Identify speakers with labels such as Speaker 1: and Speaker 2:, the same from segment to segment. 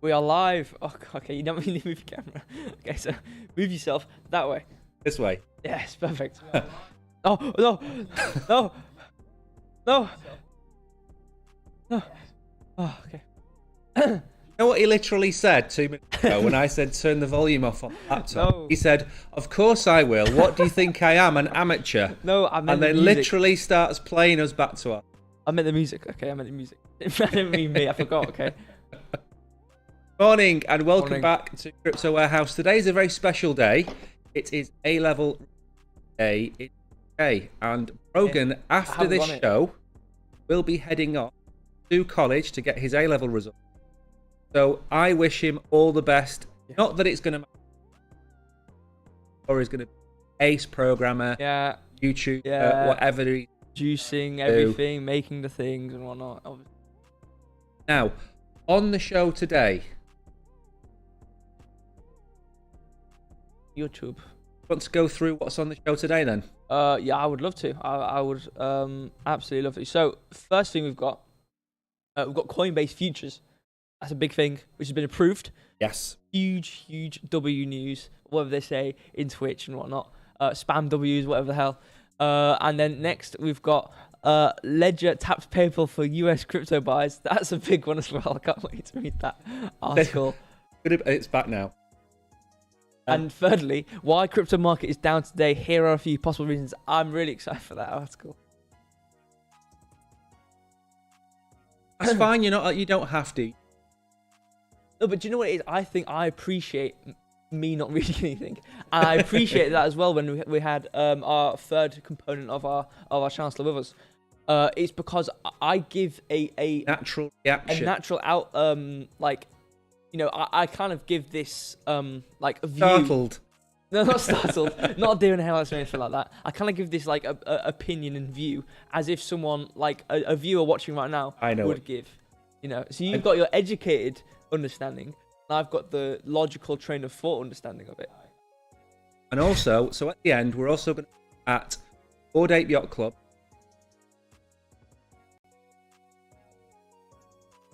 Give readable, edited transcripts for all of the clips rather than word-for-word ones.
Speaker 1: We are live. Oh, okay, you don't really need to move your camera. Okay, so move yourself that way.
Speaker 2: This way.
Speaker 1: Yes, perfect. Oh, no. No. No. No. Oh, okay.
Speaker 2: You know what he literally said 2 minutes ago when I said turn the volume off on the laptop?
Speaker 1: No.
Speaker 2: He said, of course I will. What do you think I am, an amateur?
Speaker 1: No, I meant
Speaker 2: And
Speaker 1: the
Speaker 2: then
Speaker 1: music.
Speaker 2: literally starts playing us back to our...
Speaker 1: I meant the music. Okay, I meant the music. I didn't mean me. I forgot, okay.
Speaker 2: Morning and welcome
Speaker 1: Morning.
Speaker 2: back to Crypto Warehouse. Today is a very special day. It is A-level day in the UK. And Brogan, after this show, will be heading off to college to get his A-level result. So I wish him all the best. Yeah. Not that it's going to matter. Or he's going to be ace programmer,
Speaker 1: Yeah.
Speaker 2: YouTube,
Speaker 1: Yeah.
Speaker 2: whatever he
Speaker 1: Juicing everything, making the things and whatnot. Obviously.
Speaker 2: Now, on the show today,
Speaker 1: YouTube.
Speaker 2: want to go through what's on the show today then?
Speaker 1: Yeah, I would love to. I would absolutely love to. So first thing we've got Coinbase futures. That's a big thing, which has been approved.
Speaker 2: Yes.
Speaker 1: Huge W news, whatever they say in Twitch and whatnot. Spam W's, whatever the hell. And then next we've got Ledger taps PayPal for US crypto buys. That's a big one as well. I can't wait to read that article.
Speaker 2: It's back now.
Speaker 1: And thirdly, why crypto market is down today. Here are a few possible reasons. I'm really excited for that article.
Speaker 2: That's fine. You don't have to.
Speaker 1: No, but do you know what it is? I think I appreciate me not reading anything, and I appreciate that as well when we had our third component of our chancellor with us. It's because I give a
Speaker 2: natural reaction,
Speaker 1: a natural out like, you know, I kind of give this like a view.
Speaker 2: Startled.
Speaker 1: No, not startled. Not doing highlights or anything like that. I kind of give this like a opinion and view as if someone like a viewer watching right now would give. You know, so you've got your educated understanding, and I've got the logical train of thought understanding of it.
Speaker 2: And also, so at the end, we're also going to look at Bored Ape Yacht Club.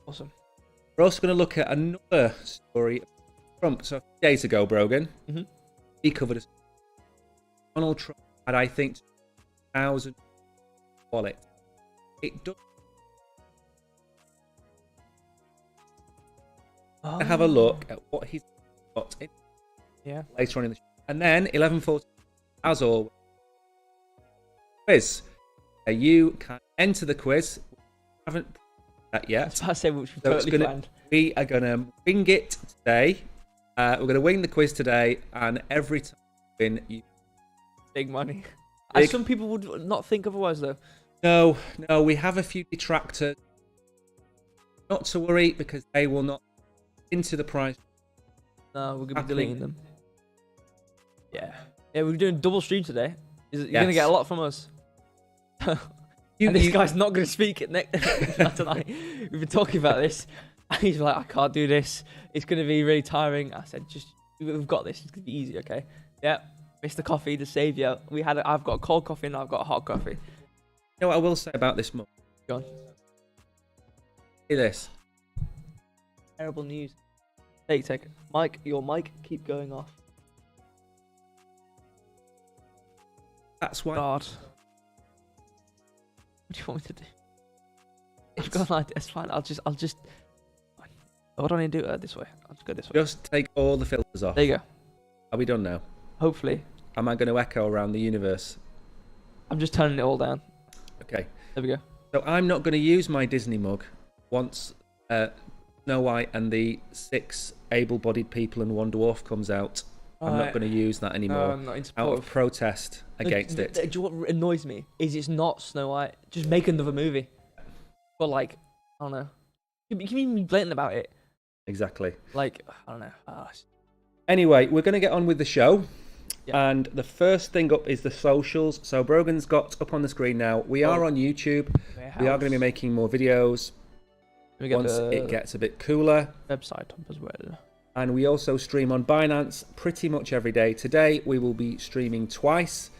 Speaker 1: Awesome.
Speaker 2: We're also going to look at another story of Trump. So a few days ago, Brogan, he covered us. Donald Trump had, I think, 1,000 wallet. It does. Have a look at what he's got in later on in the show. And then 11:40, as always, quiz. You can enter the quiz. We haven't put that yet.
Speaker 1: I say which we totally planned.
Speaker 2: We are gonna wing it today. We're gonna wing the quiz today, and every time we win, you
Speaker 1: big money. As some people would not think otherwise, though.
Speaker 2: No, we have a few detractors. Not to worry, because they will not into the price.
Speaker 1: No, we're gonna be deleting them. Yeah, we're doing double stream today. You're gonna get a lot from us. And this guy's not gonna speak it tonight. We've been talking about this, and he's like, I can't do this. It's gonna be really tiring. I said, we've got this. It's gonna be easy, okay? Yeah, Mr. Coffee, the savior. I've got a cold coffee and I've got a hot coffee.
Speaker 2: You know what I will say about this month?
Speaker 1: Go on.
Speaker 2: Say this.
Speaker 1: Terrible news. Take. Mike, your mic keep going off.
Speaker 2: That's why.
Speaker 1: God. What do you want me to do? If you've got an idea, it's fine. I'll just. What do I need to do this way? I'll just go this way.
Speaker 2: Just take all the filters off.
Speaker 1: There you go.
Speaker 2: Are we done now?
Speaker 1: Hopefully.
Speaker 2: Am I going to echo around the universe?
Speaker 1: I'm just turning it all down.
Speaker 2: Okay.
Speaker 1: There we go.
Speaker 2: So I'm not going to use my Disney mug once Snow White and the 6 able-bodied people and one dwarf comes out. I'm not going to use that anymore.
Speaker 1: I'm not in support
Speaker 2: out of protest against it.
Speaker 1: Do you know what annoys me? Is it's not Snow White. Just make another movie. But like, I don't know. You can even be blatant about it.
Speaker 2: Exactly.
Speaker 1: Like, I don't know.
Speaker 2: Anyway, we're going to get on with the show.
Speaker 1: Yeah.
Speaker 2: And the first thing up is the socials. So Brogan's got up on the screen now. We are on YouTube. We are going to be making more videos once it gets a bit cooler.
Speaker 1: Website up as well.
Speaker 2: And we also stream on Binance pretty much every day. Today we will be streaming twice.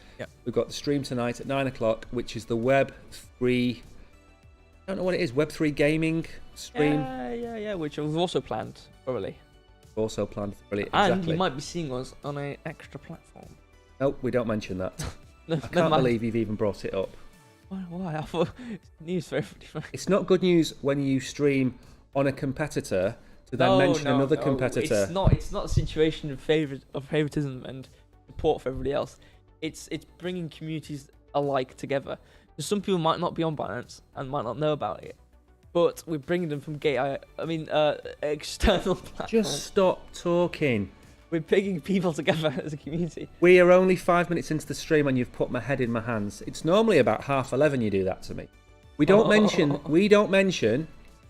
Speaker 2: We've got the stream tonight at 9 o'clock, which is the Web3 I don't know what it is. Web3 gaming stream.
Speaker 1: Yeah. Which we've also planned, probably.
Speaker 2: Also planned, brilliant.
Speaker 1: And
Speaker 2: exactly.
Speaker 1: you might be seeing us on an extra platform.
Speaker 2: No, we don't mention that.
Speaker 1: No,
Speaker 2: I can't believe you've even brought it up.
Speaker 1: Why? I thought it's news for everybody.
Speaker 2: It's not good news when you stream on a competitor to then mention another competitor.
Speaker 1: It's not a situation of favoritism and support for everybody else. It's bringing communities alike together. Because some people might not be on Binance and might not know about it, but we're bringing them from external platforms.
Speaker 2: Just stop talking.
Speaker 1: We're bringing people together as a community.
Speaker 2: We are only 5 minutes into the stream and you've put my head in my hands. It's normally about 11:30 you do that to me. We don't mention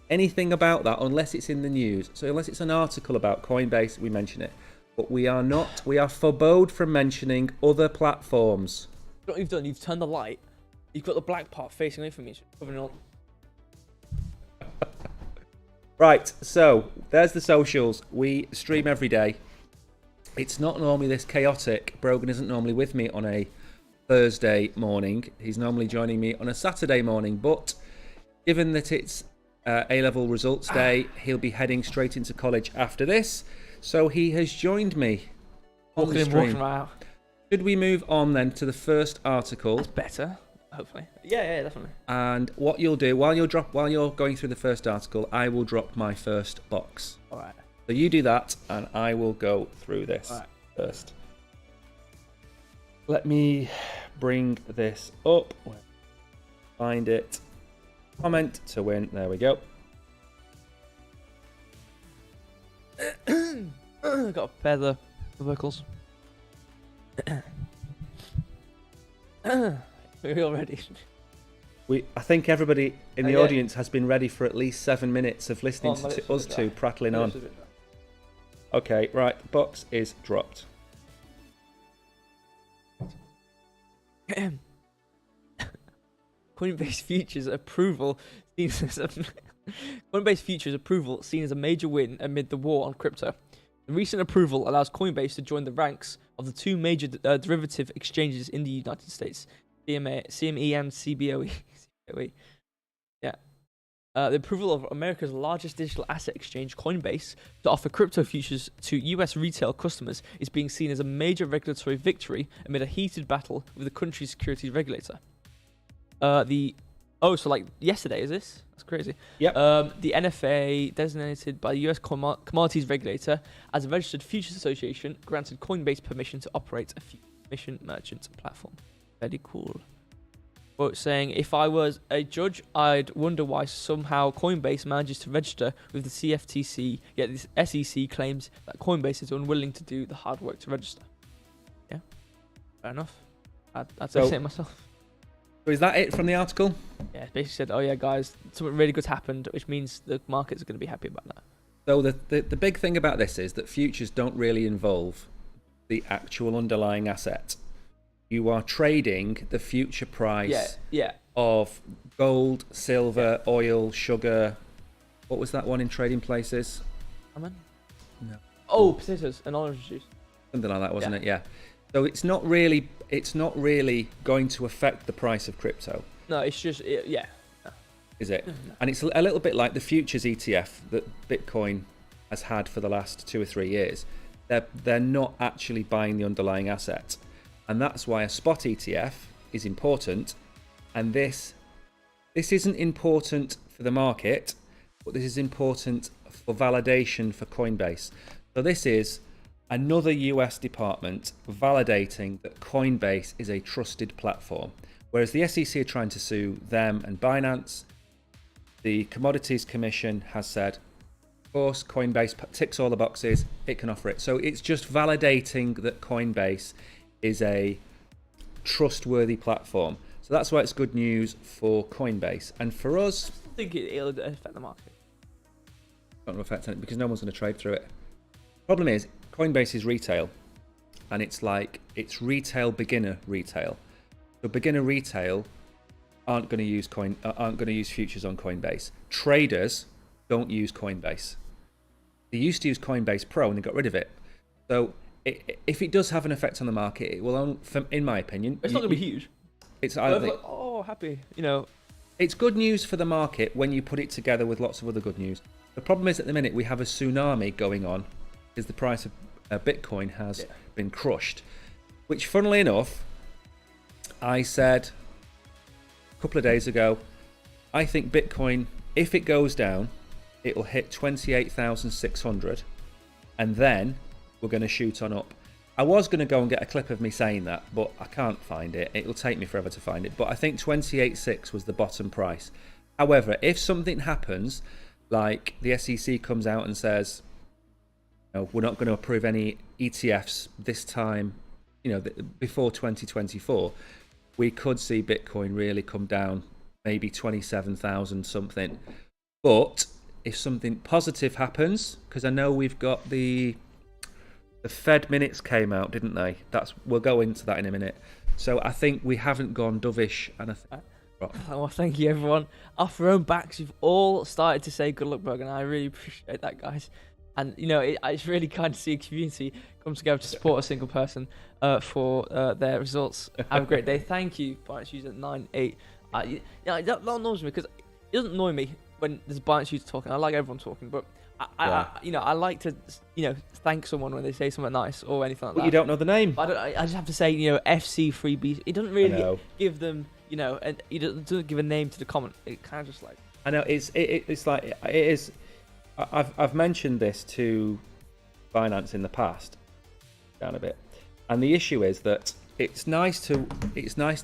Speaker 2: anything about that unless it's in the news. So unless it's an article about Coinbase, we mention it. But we are forbode from mentioning other platforms.
Speaker 1: What you've done, you've turned the light. You've got the black part facing away from me. Covering all.
Speaker 2: Right, so there's the socials. We stream every day. It's not normally this chaotic. Brogan isn't normally with me on a Thursday morning. He's normally joining me on a Saturday morning. But given that it's A-level results day, he'll be heading straight into college after this. So he has joined me on the stream. Should we move on then to the first article?
Speaker 1: That's better, hopefully. Yeah, definitely.
Speaker 2: And what you'll do while you're going through the first article, I will drop my first box.
Speaker 1: All right.
Speaker 2: So you do that, and I will go through this first. Let me bring this up. Find it. Comment to win. There we go.
Speaker 1: Got to pair the vocals. We're all ready.
Speaker 2: I think everybody in the audience has been ready for at least 7 minutes of listening to us two prattling on. Okay, right. Box is dropped.
Speaker 1: Coinbase Futures approval seen as Coinbase Futures approval seen as a major win amid the war on crypto. The recent approval allows Coinbase to join the ranks of the two major derivative exchanges in the United States, CME and CBOE. The approval of America's largest digital asset exchange, Coinbase, to offer crypto futures to US retail customers is being seen as a major regulatory victory amid a heated battle with the country's securities regulator. So like yesterday, is this? That's crazy.
Speaker 2: Yep.
Speaker 1: The NFA, designated by the US commodities regulator as a registered futures association, granted Coinbase permission to operate a futures merchant platform. Very cool. Quote saying, if I was a judge, I'd wonder why somehow Coinbase manages to register with the CFTC, yet the SEC claims that Coinbase is unwilling to do the hard work to register. Yeah, fair enough. I'd say it myself.
Speaker 2: So is that it from the article?
Speaker 1: Yeah, it basically said, oh yeah, guys, something really good's happened, which means the markets are going to be happy about that.
Speaker 2: So the big thing about this is that futures don't really involve the actual underlying asset. You are trading the future price of gold, silver, oil, sugar. What was that one in trading places?
Speaker 1: Salmon?
Speaker 2: No.
Speaker 1: Oh, potatoes and orange juice.
Speaker 2: Something like that, wasn't it? Yeah. So it's not really going to affect the price of crypto.
Speaker 1: No, it's just
Speaker 2: Is it?
Speaker 1: No.
Speaker 2: And it's a little bit like the futures ETF that Bitcoin has had for the last 2 or 3 years. They're not actually buying the underlying asset. And that's why a spot ETF is important. And this isn't important for the market, but this is important for validation for Coinbase. So this is another US department validating that Coinbase is a trusted platform. Whereas the SEC are trying to sue them and Binance, the Commodities Commission has said, of course, Coinbase ticks all the boxes, it can offer it. So it's just validating that Coinbase is a trustworthy platform. So that's why it's good news for Coinbase. And for us,
Speaker 1: I think it'll affect the market.
Speaker 2: It's not going to affect it because no one's going to trade through it. Problem is, Coinbase is retail, and it's retail beginner retail. So beginner retail aren't going to use futures on Coinbase. Traders don't use Coinbase. They used to use Coinbase Pro and they got rid of it. So if it does have an effect on the market, it will, in my opinion,
Speaker 1: it's not going to be huge.
Speaker 2: It's
Speaker 1: happy,
Speaker 2: it's good news for the market when you put it together with lots of other good news. The problem is at the minute we have a tsunami going on because the price of Bitcoin has been crushed, which funnily enough, I said a couple of days ago, I think Bitcoin, if it goes down, it will hit 28,600 and then we're going to shoot on up. I was going to go and get a clip of me saying that, but I can't find it. It will take me forever to find it. But I think 28.6 was the bottom price. However, if something happens, like the SEC comes out and says, no, we're not going to approve any ETFs this time, before 2024, we could see Bitcoin really come down, maybe 27,000 something. But if something positive happens, because I know we've got the Fed minutes came out, didn't they? We'll go into that in a minute. So I think we haven't gone dovish, and I think.
Speaker 1: Well, thank you, everyone. Off your own backs, you've all started to say good luck, Brogan. I really appreciate that, guys. And it's really kind to see a community come together to support a single person for their results. Have a great day. Thank you, Binance user 98. That annoys me because it doesn't annoy me when there's a Binance user talking. I like everyone talking, but I like to thank someone when they say something nice or anything like that.
Speaker 2: You don't know the name.
Speaker 1: I just have to say FC freebie. It doesn't really give them and it doesn't give a name to the comment. It kind of just like.
Speaker 2: I know it's like it is. I've mentioned this to Binance in the past, down a bit, and the issue is that it's nice to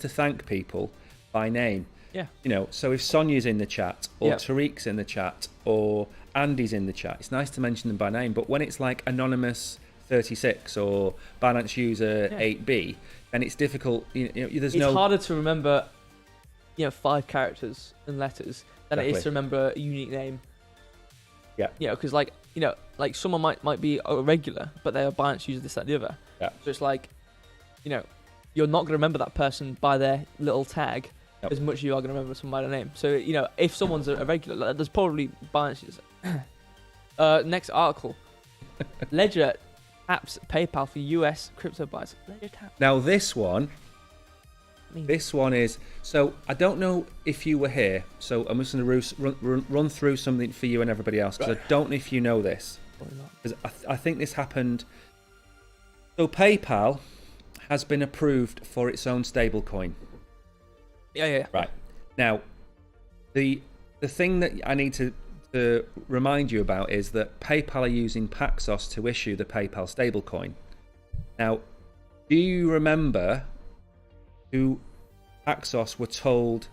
Speaker 2: thank people by name.
Speaker 1: Yeah.
Speaker 2: So if Sonia's in the chat or Tariq's in the chat or Andy's in the chat, it's nice to mention them by name. But when it's like Anonymous 36 or Binance User 8B, then it's difficult. It's
Speaker 1: harder to remember, 5 characters and letters than it is to remember a unique name.
Speaker 2: Yeah.
Speaker 1: Because like someone might be a regular, but they're a Binance user, this, that, the other.
Speaker 2: Yeah.
Speaker 1: So it's like, you're not going to remember that person by their little tag as much as you are going to remember someone by their name. So, if someone's a regular, there's probably Binance users. Next article. Ledger taps PayPal for US crypto buys. Ledger taps.
Speaker 2: Now this one is, so I don't know if you were here, so I'm just going to run through something for you and everybody else, because I don't know if you know this. Because I think this happened. So PayPal has been approved for its own stablecoin.
Speaker 1: Yeah.
Speaker 2: Right. Now, the thing that I need to remind you about is that PayPal are using Paxos to issue the PayPal stablecoin. Now, do you remember who Paxos were told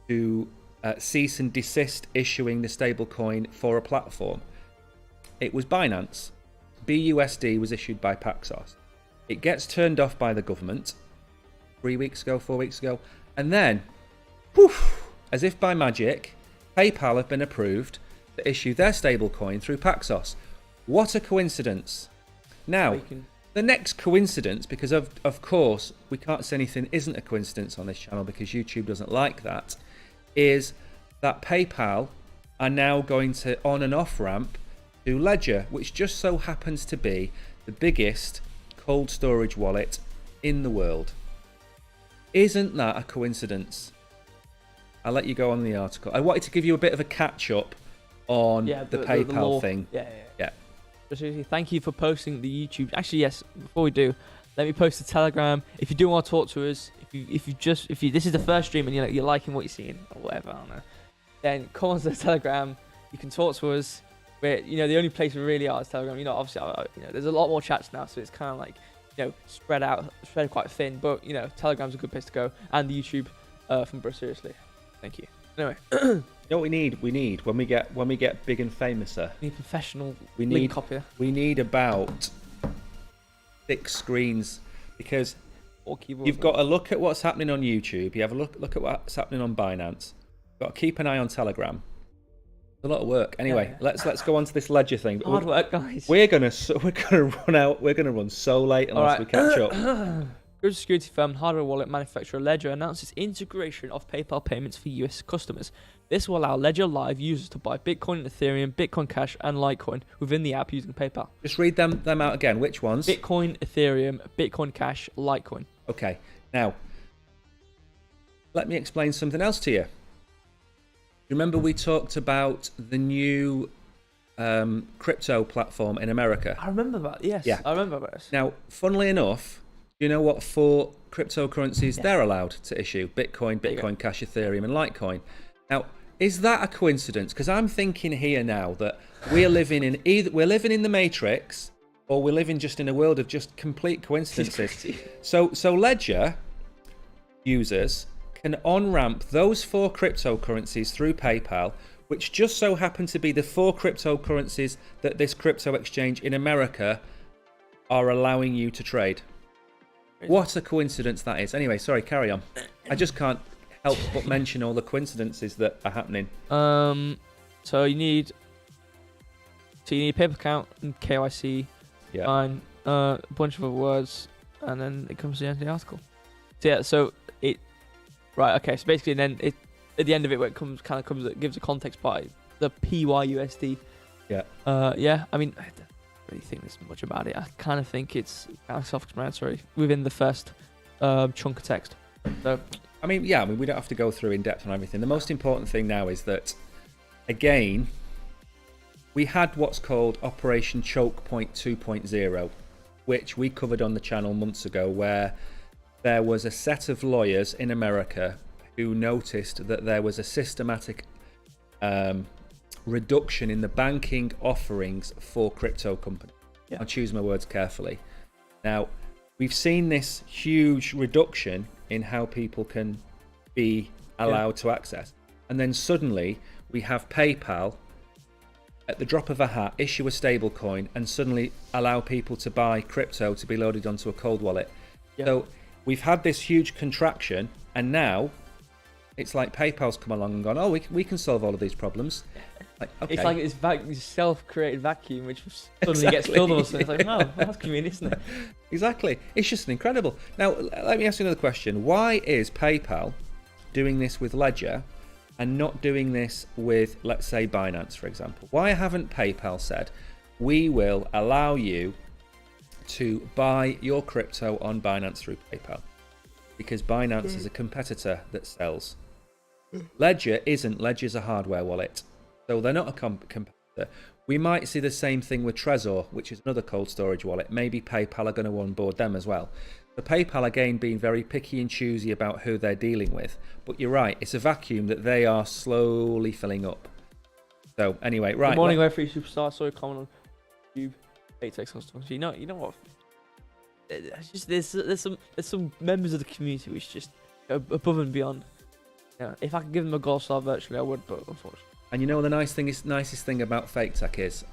Speaker 2: to cease and desist issuing the stablecoin for a platform? It was Binance. BUSD was issued by Paxos. It gets turned off by the government 4 weeks ago, and then, poof, as if by magic, PayPal have been approved to issue their stablecoin through Paxos. What a coincidence. Now, the next coincidence, because of course we can't say anything isn't a coincidence on this channel because YouTube doesn't like that, is that PayPal are now going to on and off ramp to Ledger, which just so happens to be the biggest cold storage wallet in the world. Isn't that a coincidence? I'll let you go on the article. I wanted to give you a bit of a catch up on the PayPal thing. Yeah.
Speaker 1: Thank you for posting the YouTube. Actually, yes. Before we do, let me post the Telegram. If you do want to talk to us, if you this is the first stream and you're liking what you're seeing or whatever, I don't know, then come on to the Telegram. You can talk to us. We're the only place we really are is Telegram. Obviously, there's a lot more chats now, so it's kind of like spread quite thin. But Telegram's a good place to go, and the YouTube from Bro Seriously. Thank you. Anyway.
Speaker 2: You know what we need when we get big and famouser?
Speaker 1: We need professional
Speaker 2: link
Speaker 1: copier.
Speaker 2: We need about 6 screens, because you've got to look at what's happening on YouTube. You have a look at what's happening on Binance. You've got to keep an eye on Telegram. It's a lot of work. Anyway, let's go on to this Ledger thing.
Speaker 1: Hard work, guys.
Speaker 2: We're gonna run out. We're gonna run so late unless we catch up.
Speaker 1: Crypto security firm and hardware wallet manufacturer Ledger announces integration of PayPal payments for US customers. This will allow Ledger Live users to buy Bitcoin, Ethereum, Bitcoin Cash, and Litecoin within the app using PayPal.
Speaker 2: Just read them out again. Which ones?
Speaker 1: Bitcoin, Ethereum, Bitcoin Cash, Litecoin.
Speaker 2: Okay. Now, let me explain something else to you. remember we talked about the new crypto platform in America?
Speaker 1: I remember that. Yes,
Speaker 2: yeah.
Speaker 1: I remember this.
Speaker 2: Now, funnily enough, do you know what 4 cryptocurrencies they're allowed to issue? Bitcoin Cash, Ethereum, and Litecoin. Now, is that a coincidence? Because I'm thinking here now that we're living in the Matrix, or we're living just in a world of just complete coincidences. So Ledger users can on-ramp those 4 cryptocurrencies through PayPal, which just so happen to be the 4 cryptocurrencies that this crypto exchange in America are allowing you to trade. What a coincidence that is. Anyway, sorry, carry on. I just can't help but mention all the coincidences that are happening.
Speaker 1: So you need a paper account and KYC, and a bunch of other words, and then it comes to the end of the article. So yeah, so it right, okay. So basically, then it at the end of it, where it gives a context by the PYUSD.
Speaker 2: Yeah.
Speaker 1: I mean, I don't really think there's much about it. I kind of think it's kind of self-explanatory within the first chunk of text. So,
Speaker 2: I mean, we don't have to go through in depth on everything. The most important thing now is that, again, we had what's called Operation Choke Point 2.0, which we covered on the channel months ago, where there was a set of lawyers in America who noticed that there was a systematic reduction in the banking offerings for crypto companies. Yeah. I'll choose my words carefully. Now, we've seen this huge reduction in how people can be allowed to access. And then suddenly we have PayPal at the drop of a hat issue a stable coin and suddenly allow people to buy crypto to be loaded onto a cold wallet. Yeah. So we've had this huge contraction, and now it's like PayPal's come along and gone, oh, we can solve all of these problems. Like, okay.
Speaker 1: It's like this self-created vacuum which suddenly gets filled all of a sudden. It's like, no, that's convenient, isn't it?
Speaker 2: Exactly. It's just incredible. Now, let me ask you another question. Why is PayPal doing this with Ledger and not doing this with, let's say, Binance, for example? Why haven't PayPal said, we will allow you to buy your crypto on Binance through PayPal? Because Binance is a competitor that sells. Ledger isn't. Ledger's a hardware wallet. So they're not a competitor. We might see the same thing with Trezor, which is another cold storage wallet. Maybe PayPal are going to onboard them as well. The PayPal, again, being very picky and choosy about who they're dealing with. But you're right, it's a vacuum that they are slowly filling up. So anyway, right.
Speaker 1: Good morning, Web3 Superstar. Saw a comment on YouTube. 8 text on stuff. You know what? It's just there's some members of the community which just go above and beyond. Yeah, if I could give them a gold star virtually, I would, but unfortunately.
Speaker 2: And you know the nicest thing about Fake Tech is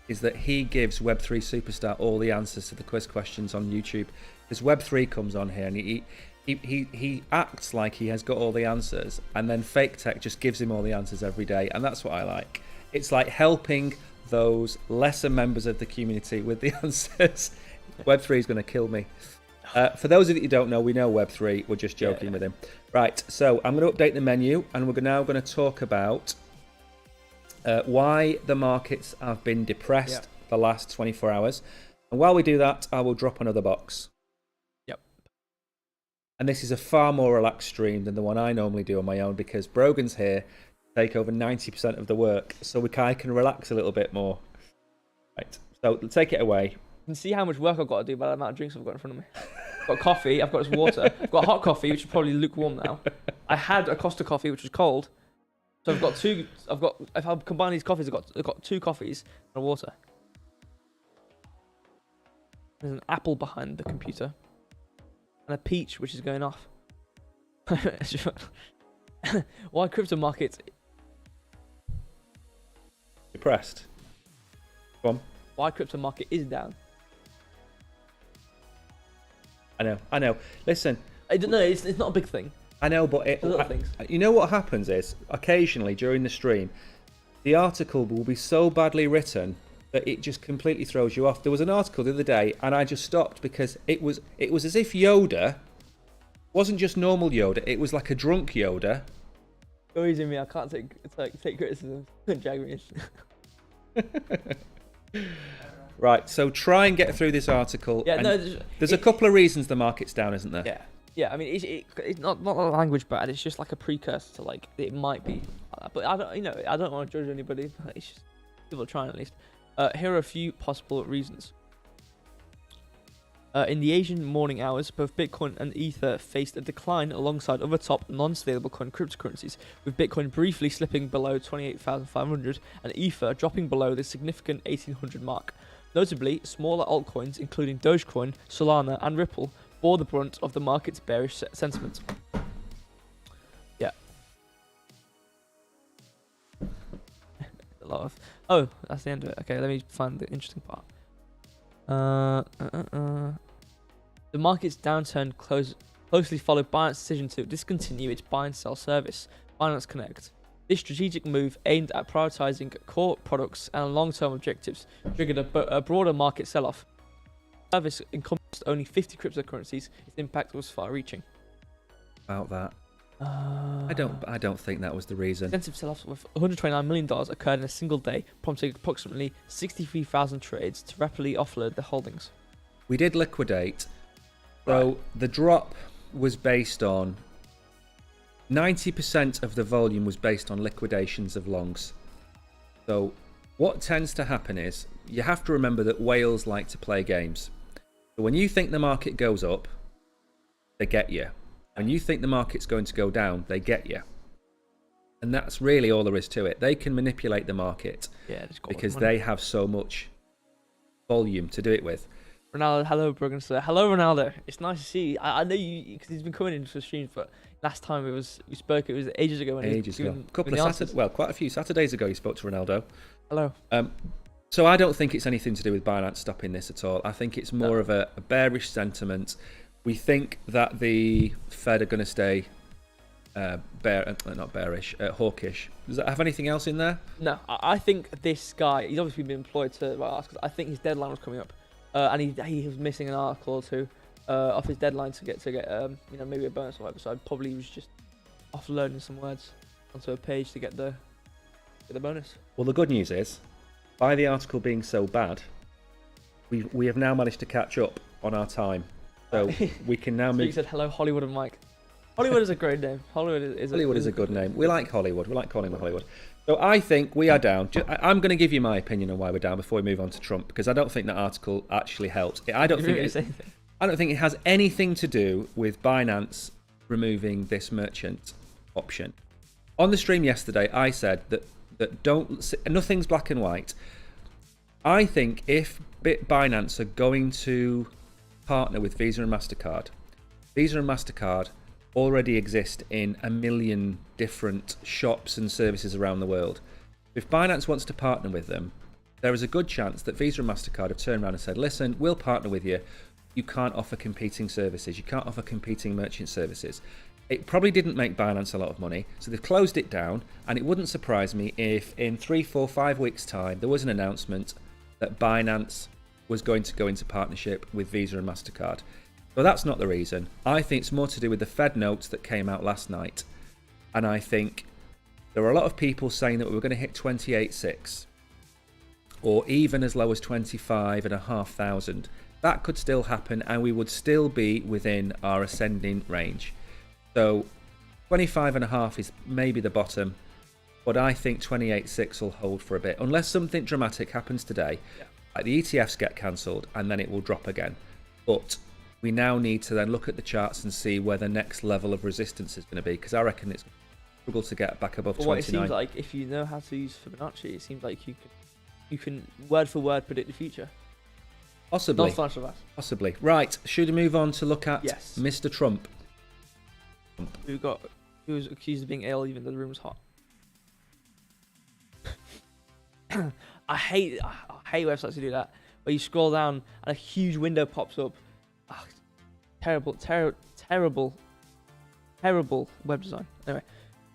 Speaker 2: that he gives Web3 Superstar all the answers to the quiz questions on YouTube. Because Web3 comes on here and he acts like he has got all the answers, and then Fake Tech just gives him all the answers every day, and that's what I like. It's like helping those lesser members of the community with the answers. Web3 is going to kill me. For those of you who don't know, we know Web3. We're just joking with him. Right, so I'm going to update the menu, and we're now going to talk about why the markets have been depressed the last 24 hours. And while we do that, I will drop another box.
Speaker 1: Yep.
Speaker 2: And this is a far more relaxed stream than the one I normally do on my own, because Brogan's here to take over 90% of the work, so I can relax a little bit more. Right, so take it away.
Speaker 1: You can see how much work I've got to do by the amount of drinks I've got in front of me. I've got coffee, I've got this water, I've got hot coffee, which is probably lukewarm now. I had a Costa coffee, which was cold. So I've got two. If I combine these coffees, I've got 2 coffees and a water. There's an apple behind the computer, and a peach which is going off. Why crypto markets
Speaker 2: depressed? Go on.
Speaker 1: Why crypto market is down?
Speaker 2: I know. Listen,
Speaker 1: I don't know. It's not a big thing.
Speaker 2: I know, but you know what happens is, occasionally during the stream, the article will be so badly written that it just completely throws you off. There was an article the other day, and I just stopped because it was as if Yoda wasn't just normal Yoda. It was like a drunk Yoda.
Speaker 1: Go easy on me. I can't take criticism. Jag me.
Speaker 2: Right, so try and get through this article.
Speaker 1: Yeah,
Speaker 2: there's a couple of reasons the market's down, isn't there?
Speaker 1: Yeah. Yeah, I mean, it's not a language bad. It's just like a precursor to like it might be. But I don't, I don't want to judge anybody. But it's just people are trying at least. Here are a few possible reasons. In the Asian morning hours, both Bitcoin and Ether faced a decline alongside other top non-scalable coin cryptocurrencies, with Bitcoin briefly slipping below 28,500 and Ether dropping below the significant 1,800 mark. Notably, smaller altcoins, including Dogecoin, Solana, and Ripple, bore the brunt of the market's bearish sentiment. Yeah. A lot of... Oh, that's the end of it. Okay, let me find the interesting part. The market's downturn closely followed Binance's decision to discontinue its buy and sell service, Binance Connect. This strategic move, aimed at prioritizing core products and long-term objectives, triggered a broader market sell-off. The service encompassed only 50 cryptocurrencies. Its impact was far-reaching.
Speaker 2: About that, I don't think that was the reason.
Speaker 1: Extensive sell-offs with $129 million occurred in a single day, prompting approximately 63,000 trades to rapidly offload their holdings.
Speaker 2: We did liquidate. So the drop was based on 90% of the volume was based on liquidations of longs. So what tends to happen is you have to remember that whales like to play games. So when you think the market goes up, they get you. When you think the market's going to go down, they get you. And that's really all there is to it. They can manipulate the market because they have so much volume to do it with.
Speaker 1: Ronaldo, hello, Brogan. Hello, Ronaldo. It's nice to see you. I know you because he's been coming into the streams, but last time we spoke, it was ages ago.
Speaker 2: Quite a few Saturdays ago, you spoke to Ronaldo.
Speaker 1: Hello.
Speaker 2: So I don't think it's anything to do with Binance stopping this at all. I think it's more of a bearish sentiment. We think that the Fed are going to stay hawkish. Does that have anything else in there?
Speaker 1: No, I think this guy, he's obviously been employed to write articles. I think his deadline was coming up. And he was missing an article or two off his deadline to get maybe a bonus or whatever. So I probably was just offloading some words onto a page to get the bonus.
Speaker 2: Well, the good news is, by the article being so bad, we have now managed to catch up on our time, so we can now move.
Speaker 1: You said hello, Hollywood and Mike. Hollywood is a great name. Hollywood is a
Speaker 2: good name. We like Hollywood. We like calling him Hollywood. So I think we are down. I'm going to give you my opinion on why we're down before we move on to Trump, because I don't think that article actually helps. I don't think it has anything to do with Binance removing this merchant option. On the stream yesterday, I said that nothing's black and white. I think if Binance are going to partner with Visa and MasterCard, Visa and MasterCard already exist in a million different shops and services around the world. If Binance wants to partner with them, there is a good chance that Visa and MasterCard have turned around and said, listen, we'll partner with you. You can't offer competing services. You can't offer competing merchant services. It probably didn't make Binance a lot of money, so they've closed it down, and it wouldn't surprise me if in 3, 4, 5 weeks' time there was an announcement that Binance was going to go into partnership with Visa and MasterCard. But that's not the reason. I think it's more to do with the Fed notes that came out last night. And I think there are a lot of people saying that we were going to hit 28.6 or even as low as 25,500. That could still happen and we would still be within our ascending range. So 25.5 is maybe the bottom, but I think 28.6 will hold for a bit. Unless something dramatic happens today, like the ETFs get cancelled and then it will drop again. But we now need to then look at the charts and see where the next level of resistance is going to be, because I reckon it's struggle to get back above 29.
Speaker 1: It seems like if you know how to use Fibonacci, it seems like you can word for word predict the future.
Speaker 2: Possibly.
Speaker 1: Possibly.
Speaker 2: Right, should we move on to look at Mr. Trump?
Speaker 1: Who was accused of being ill even though the room was hot. I hate websites who do that, where you scroll down and a huge window pops up. Oh, terrible web design. Anyway,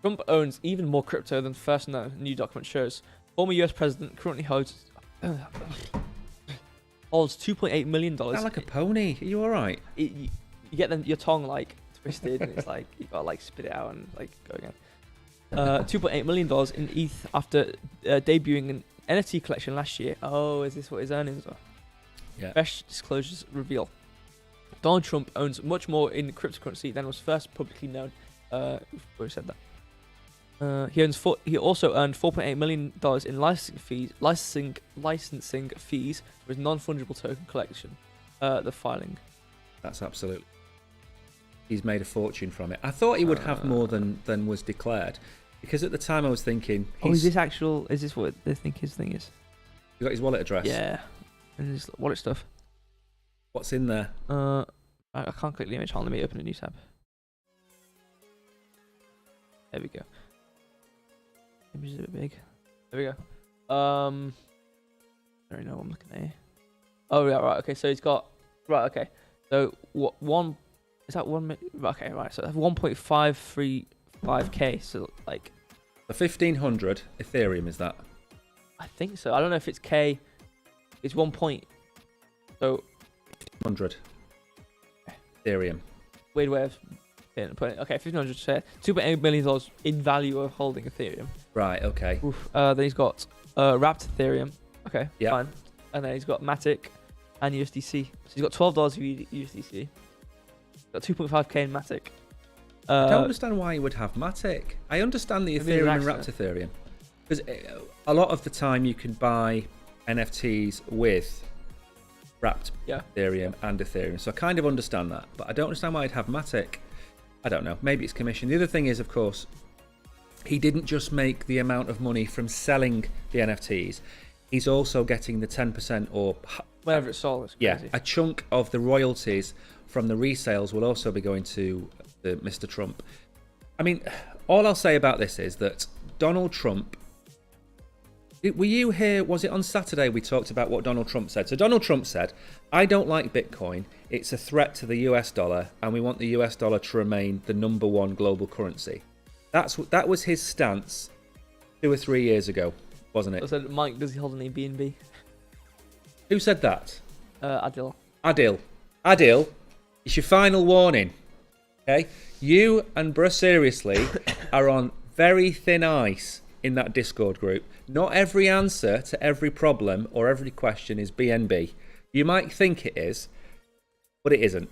Speaker 1: Trump owns even more crypto than first known, new document shows. Former US president currently holds $2.8 million.
Speaker 2: Sound like a pony. Are you alright?
Speaker 1: You get your tongue like twisted and it's like you gotta like spit it out and like go again. $2.8 million in ETH after debuting an NFT collection last year. Oh, is this what his earnings are?
Speaker 2: Yeah.
Speaker 1: Fresh disclosures reveal. Donald Trump owns much more in cryptocurrency than was first publicly known. We've already said that. He also earned $4.8 million in licensing fees for his non-fungible token collection. The filing.
Speaker 2: That's absolutely. He's made a fortune from it. I thought he would have more than was declared, because at the time I was thinking.
Speaker 1: Is this actual? Is this what they think his thing is?
Speaker 2: You got his wallet address?
Speaker 1: Yeah, and his wallet stuff.
Speaker 2: What's in there?
Speaker 1: I can't click the image. Let me open a new tab. There we go. Image is a bit big. There we go. I don't know what I'm looking at here. Oh yeah, right. Okay, so he's got right. Okay, so what one is that 1 million? Okay, right. So that's 1.535k. So like
Speaker 2: the 1500 Ethereum is that?
Speaker 1: I think so. I don't know if it's K. It's 1 point. So
Speaker 2: 100 Ethereum.
Speaker 1: Weird way of putting it. Okay, 1500 share. $2.8 million in value of holding Ethereum.
Speaker 2: Right. Okay.
Speaker 1: Oof. Then he's got wrapped Ethereum. Okay.
Speaker 2: Yeah.
Speaker 1: Fine. And then he's got Matic and USDC. So he's got $12 of USDC. Got 2.5k in Matic.
Speaker 2: I don't understand why he would have Matic. I understand the Ethereum and wrapped Ethereum, because a lot of the time you can buy NFTs with wrapped Ethereum and Ethereum. So I kind of understand that, but I don't understand why he'd have Matic. I don't know. Maybe it's commission. The other thing is, of course, he didn't just make the amount of money from selling the NFTs. He's also getting the 10% or
Speaker 1: whenever it's sold.
Speaker 2: Yeah, a chunk of the royalties from the resales will also be going to Mr. Trump. I mean, all I'll say about this is that Donald Trump. Were you here? Was it on Saturday we talked about what Donald Trump said? So Donald Trump said, "I don't like Bitcoin. It's a threat to the US dollar, and we want the US dollar to remain the #1 global currency." That was his stance 2 or 3 years ago, wasn't it?
Speaker 1: I said, Mike, does he hold any BNB?
Speaker 2: Who said that?
Speaker 1: Adil.
Speaker 2: Adil, it's your final warning. Okay, you and Bruh Seriously are on very thin ice in that Discord group. Not every answer to every problem or every question is BNB. You might think it is, but it isn't.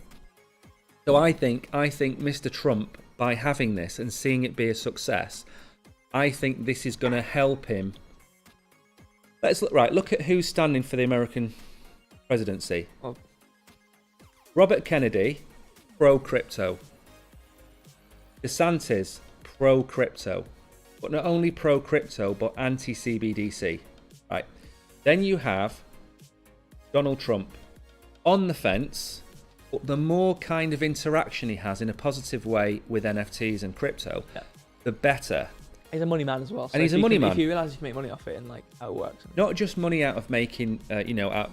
Speaker 2: So I think Mr. Trump, by having this and seeing it be a success, I think this is going to help him. Look at who's standing for the American presidency.
Speaker 1: Oh.
Speaker 2: Robert Kennedy, pro-crypto. DeSantis, pro-crypto. But not only pro-crypto, but anti-CBDC. Right. Then you have Donald Trump on the fence, but the more kind of interaction he has in a positive way with NFTs and crypto, the better.
Speaker 1: He's a money man as well. So
Speaker 2: and he's a money man.
Speaker 1: If you realise you can make money off it and like how it works.
Speaker 2: Not just money out of making,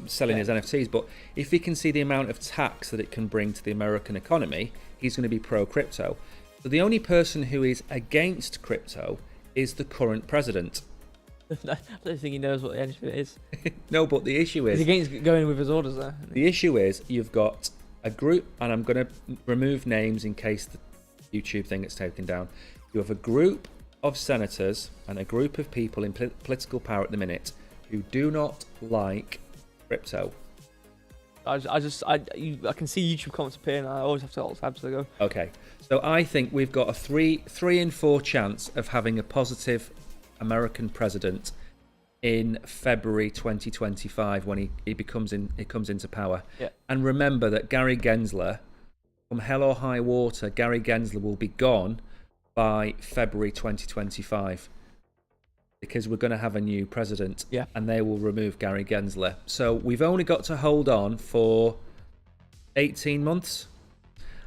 Speaker 2: selling his NFTs, but if he can see the amount of tax that it can bring to the American economy, he's going to be pro-crypto. So the only person who is against crypto is the current president.
Speaker 1: I don't think he knows what the end of it is.
Speaker 2: No, but the issue is...
Speaker 1: He's against going with his orders there.
Speaker 2: The issue is you've got a group, and I'm going to remove names in case the YouTube thing gets taken down. You have a group of senators and a group of people in political power at the minute who do not like crypto.
Speaker 1: I can see YouTube comments appear, and I always have to alt tab to go.
Speaker 2: Okay, so I think we've got a 3 in 4 chance of having a positive American president in February 2025 when he comes into power.
Speaker 1: Yeah.
Speaker 2: And remember that Gary Gensler, from hell or high water, Gary Gensler will be gone by February 2025. Because we're going to have a new president, and they will remove Gary Gensler. So we've only got to hold on for 18 months,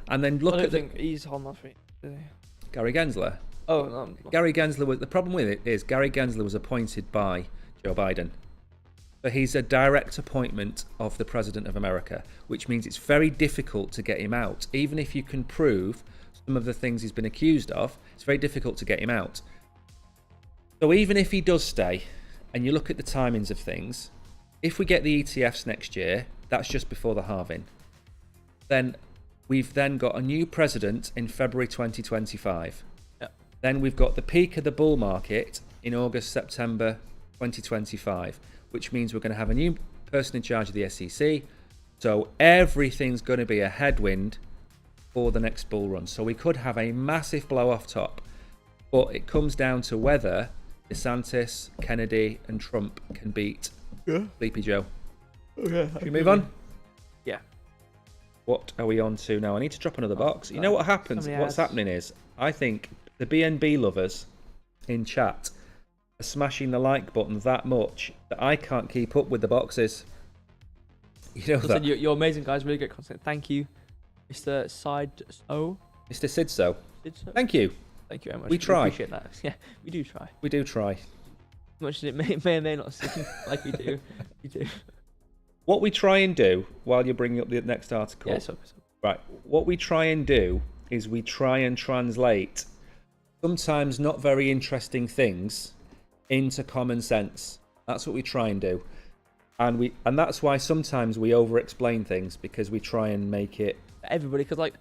Speaker 2: and then look at
Speaker 1: he's holding on for it.
Speaker 2: Gary Gensler.
Speaker 1: Oh, no.
Speaker 2: Gary Gensler was the problem with it is Gary Gensler was appointed by Joe Biden, so he's a direct appointment of the President of America, which means it's very difficult to get him out. Even if you can prove some of the things he's been accused of, it's very difficult to get him out. So even if he does stay, and you look at the timings of things, if we get the ETFs next year, that's just before the halving. Then we've then got a new president in February 2025. Then we've got the peak of the bull market in August, September 2025, which means we're going to have a new person in charge of the SEC. So everything's going to be a headwind for the next bull run. So we could have a massive blow off top, but it comes down to whether DeSantis, Kennedy, and Trump can beat Sleepy Joe. Should we move on?
Speaker 1: Yeah.
Speaker 2: What are we on to now? I need to drop another box. You know what happens? What's happening is, I think the BNB lovers in chat are smashing the like button that much that I can't keep up with the boxes. You know that.
Speaker 1: You're amazing, guys. Really great content. Thank you, Mr. Sidso.
Speaker 2: Mr. Sidso. Thank you.
Speaker 1: Thank you very much.
Speaker 2: We try.
Speaker 1: Appreciate that. Yeah, we do try.
Speaker 2: We do try.
Speaker 1: As much as it may or may not seem like we do. We do.
Speaker 2: What we try and do, while you're bringing up the next article.
Speaker 1: Yeah, so.
Speaker 2: Right. What we try and do is we try and translate sometimes not very interesting things into common sense. That's what we try and do. And that's why sometimes we over-explain things, because we try and make it
Speaker 1: everybody, because like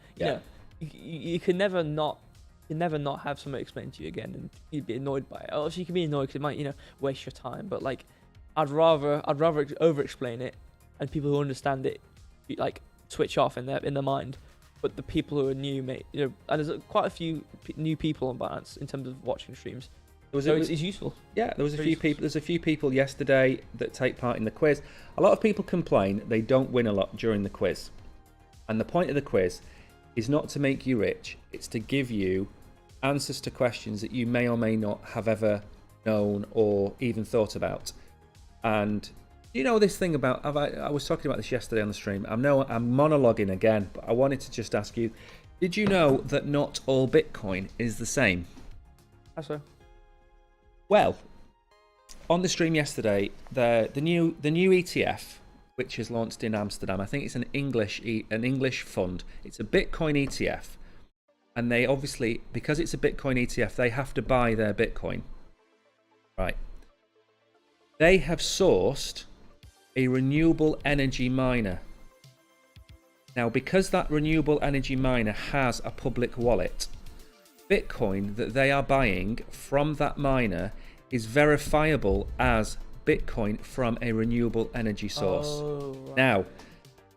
Speaker 1: you can never not have someone explain to you again, and you'd be annoyed by it. Also, you can be annoyed because it might waste your time. But like, I'd rather over-explain it, and people who understand it like switch off in their mind. But the people who are new, and there's quite a few new people on Binance in terms of watching streams. It's useful.
Speaker 2: Yeah, there was a few people. There's a few people yesterday that take part in the quiz. A lot of people complain they don't win a lot during the quiz, and the point of the quiz is not to make you rich. It's to give you answers to questions that you may or may not have ever known or even thought about. And you know this thing about, I was talking about this yesterday on the stream. I'm monologuing again, but I wanted to just ask you, did you know that not all Bitcoin is the same?
Speaker 1: How so?
Speaker 2: Well, on the stream yesterday, the new ETF, which is launched in Amsterdam, I think it's an English fund. It's a Bitcoin ETF, and they obviously, because it's a Bitcoin ETF, they have to buy their Bitcoin. Right. They have sourced a renewable energy miner. Now, because that renewable energy miner has a public wallet, Bitcoin that they are buying from that miner is verifiable as Bitcoin from a renewable energy source.
Speaker 1: Oh, right.
Speaker 2: Now,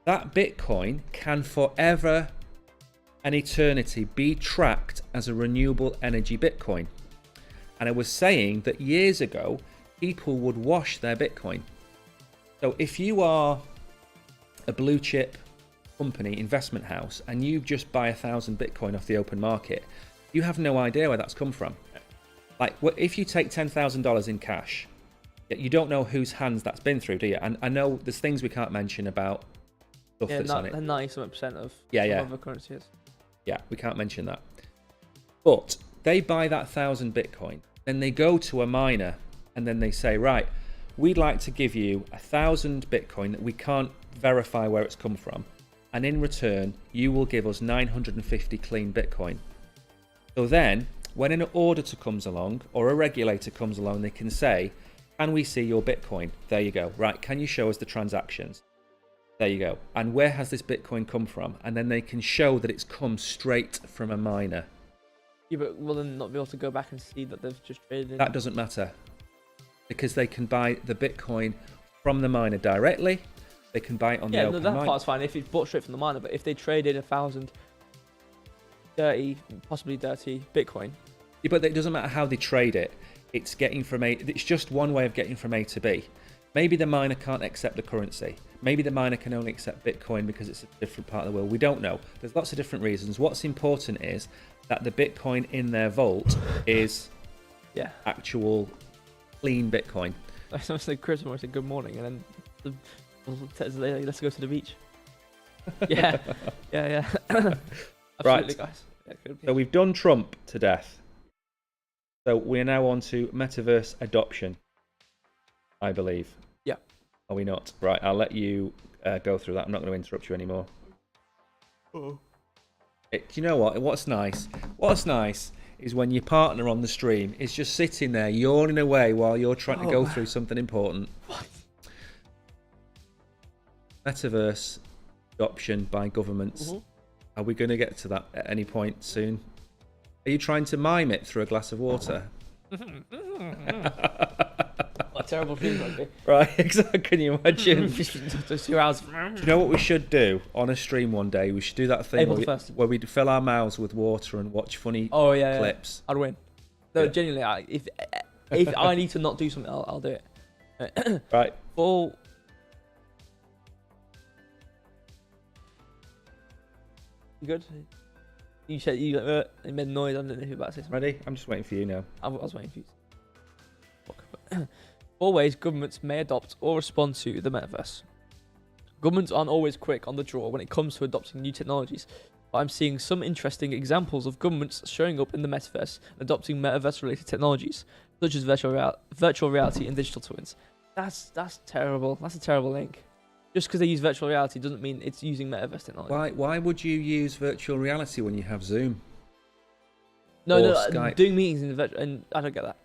Speaker 2: that Bitcoin can forever and eternity be tracked as a renewable energy Bitcoin. And I was saying that years ago, people would wash their Bitcoin. So if you are a blue chip company, investment house, and you just buy 1,000 Bitcoin off the open market, you have no idea where that's come from. Like, if you take $10,000 in cash, you don't know whose hands that's been through, do you? And I know there's things we can't mention about stuff that's on it.
Speaker 1: 97% of other currencies.
Speaker 2: Yeah, we can't mention that. But they buy that 1,000 Bitcoin, then they go to a miner, and then they say, right, we'd like to give you 1,000 Bitcoin that we can't verify where it's come from, and in return, you will give us 950 clean Bitcoin. So then, when an auditor comes along, or a regulator comes along, they can say, can we see your Bitcoin? There you go. Right, can you show us the transactions? There you go. And where has this Bitcoin come from? And then they can show that it's come straight from a miner.
Speaker 1: Yeah, but will they not be able to go back and see that they've just traded in?
Speaker 2: That doesn't matter, because they can buy the Bitcoin from the miner directly. They can buy it on the open market. Yeah,
Speaker 1: that part's fine if it's bought straight from the miner, but if they traded 1,000 possibly dirty Bitcoin.
Speaker 2: Yeah, but it doesn't matter how they trade it. It's just one way of getting from A to B. Maybe the miner can't accept the currency. Maybe the miner can only accept Bitcoin because it's a different part of the world. We don't know. There's lots of different reasons. What's important is that the Bitcoin in their vault is actual clean Bitcoin.
Speaker 1: I said Chris said good morning, and then let's go to the beach. Yeah.
Speaker 2: Right,
Speaker 1: guys. Yeah,
Speaker 2: so we've done Trump to death. So we're now on to metaverse adoption, I believe.
Speaker 1: Yeah.
Speaker 2: Are we not? Right, I'll let you go through that. I'm not going to interrupt you anymore.
Speaker 1: Oh.
Speaker 2: You know what? What's nice is when your partner on the stream is just sitting there yawning away while you're trying to go through something important.
Speaker 1: What?
Speaker 2: Metaverse adoption by governments. Mm-hmm. Are we going to get to that at any point soon? Are you trying to mime it through a glass of water?
Speaker 1: What a terrible dream that would be.
Speaker 2: Right, exactly. Can you imagine?
Speaker 1: Those 2 hours.
Speaker 2: Do you know what we should do on a stream one day? We should do that thing where we fill our mouths with water and watch funny clips.
Speaker 1: I'd win. No, genuinely, if I need to not do something, I'll do it.
Speaker 2: Right.
Speaker 1: Full. You good? You said you made noise. I don't know who about to say something.
Speaker 2: Ready? I'm just waiting for you now.
Speaker 1: I was waiting for you. 4 ways governments may adopt or respond to the metaverse. Governments aren't always quick on the draw when it comes to adopting new technologies, but I'm seeing some interesting examples of governments showing up in the metaverse and adopting metaverse-related technologies, such as virtual reality and digital twins. That's terrible. That's a terrible link. Just because they use virtual reality doesn't mean it's using metaverse technology.
Speaker 2: Why would you use virtual reality when you have Zoom?
Speaker 1: No, Skype? Doing meetings in the virtual, and I don't get that.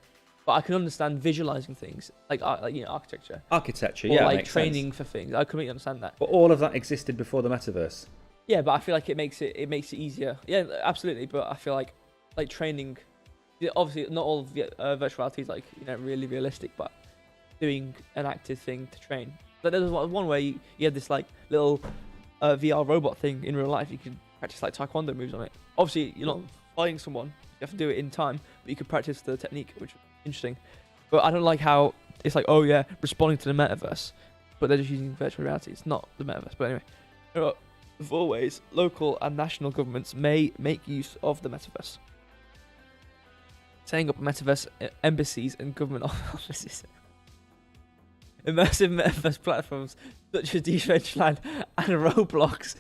Speaker 1: But I can understand visualizing things like architecture.
Speaker 2: Architecture,
Speaker 1: or
Speaker 2: yeah,
Speaker 1: like
Speaker 2: makes
Speaker 1: training
Speaker 2: sense.
Speaker 1: for things. I completely understand that.
Speaker 2: But all of that existed before the metaverse.
Speaker 1: Yeah, but I feel like it makes it easier. Yeah, absolutely. But I feel like training. Obviously, not all of virtual reality is really realistic, but doing an active thing to train. Like there's one where you had this little VR robot thing in real life. You can practice taekwondo moves on it. Obviously, you're not fighting someone. You have to do it in time, but you can practice the technique, which is interesting. But I don't like how it's responding to the metaverse, but they're just using virtual reality. It's not the metaverse. But anyway, there are 4 ways local and national governments may make use of the metaverse. Setting up metaverse embassies and government offices. Immersive metaverse platforms such as Decentraland and Roblox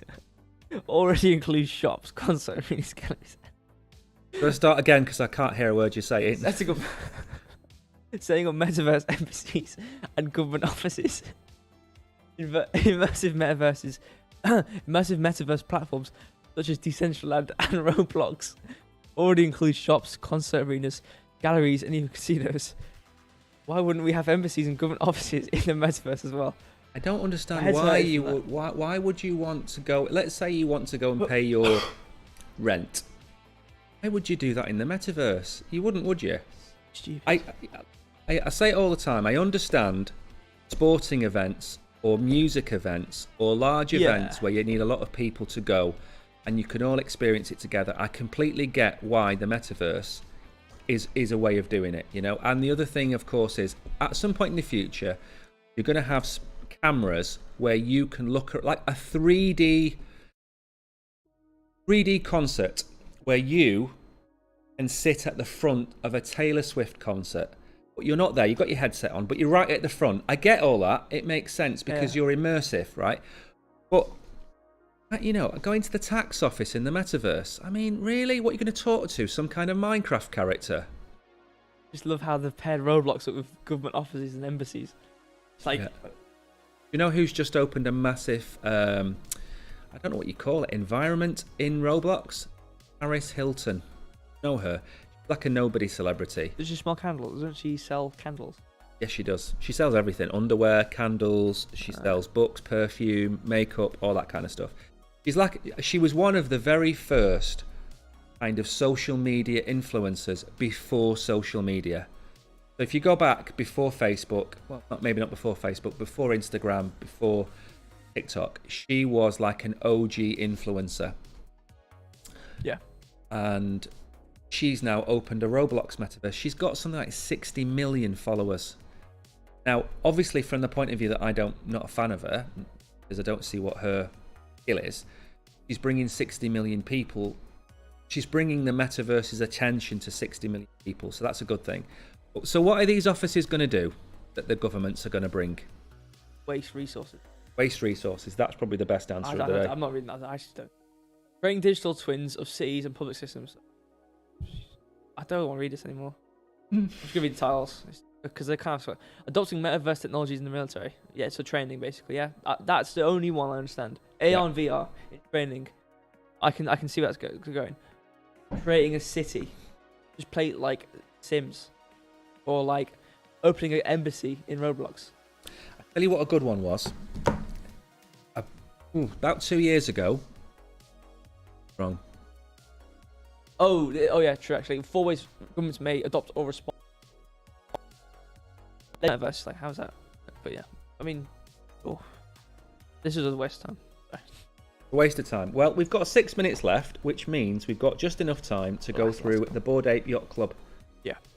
Speaker 1: already include shops, concert arenas, galleries.
Speaker 2: Let's start again because I can't hear a word you're saying.
Speaker 1: That's a good. Setting up metaverse embassies and government offices. Immersive metaverse platforms such as Decentraland and Roblox already include shops, concert arenas, galleries, and even casinos. Why wouldn't we have embassies and government offices in the metaverse as well?
Speaker 2: I don't understand why would you want to go. Let's say you want to go and pay your rent. Why would you do that in the metaverse? You wouldn't, would you?
Speaker 1: Stupid.
Speaker 2: I say it all the time. I understand sporting events or music events or large events where you need a lot of people to go and you can all experience it together. I completely get why the metaverse is a way of doing it, And the other thing, of course, is at some point in the future, you're going to have cameras where you can look at like a 3D concert where you can sit at the front of a Taylor Swift concert. But you're not there, you've got your headset on, but you're right at the front. I get all that. It makes sense because you're immersive, right? But, going to the tax office in the metaverse, I mean, really? What are you going to talk to? Some kind of Minecraft character?
Speaker 1: Just love how they've paired Roblox up with government offices and embassies. It's like...
Speaker 2: You know who's just opened a massive, I don't know what you call it, environment in Roblox? Paris Hilton. Know her? She's like a nobody celebrity.
Speaker 1: Does she smell candles? Doesn't she sell candles?
Speaker 2: Yes, she does. She sells everything. Underwear, candles, she sells books, perfume, makeup, all that kind of stuff. She was one of the very first kind of social media influencers before social media. So if you go back before Facebook, well, maybe not before Facebook, before Instagram, before TikTok, she was like an OG influencer.
Speaker 1: Yeah.
Speaker 2: And she's now opened a Roblox metaverse. She's got something like 60 million followers. Now, obviously, from the point of view that not a fan of her, because I don't see what her skill is, she's bringing 60 million people. She's bringing the metaverse's attention to 60 million people, so that's a good thing. So what are these offices going to do that the governments are going to bring?
Speaker 1: Waste resources.
Speaker 2: Waste resources. That's probably the best answer of the day.
Speaker 1: I'm not reading that. I just don't. Creating digital twins of cities and public systems. I don't want to read this anymore. I'm just going to read the titles. Because they're kind of... Adopting metaverse technologies in the military. Yeah, it's for training, basically, yeah. That's the only one I understand. AR and VR in training. I can see where that's going. Creating a city. Just play like Sims. Or like opening an embassy in Roblox.
Speaker 2: I'll tell you what a good one was. About 2 years ago. Wrong.
Speaker 1: Oh yeah, true actually. 4 ways governments may adopt or respond Metaverse, like, how's that? But yeah, I mean, this is a waste of time.
Speaker 2: A waste of time. Well, we've got 6 minutes left, which means we've got just enough time to go through the Bored Ape Yacht Club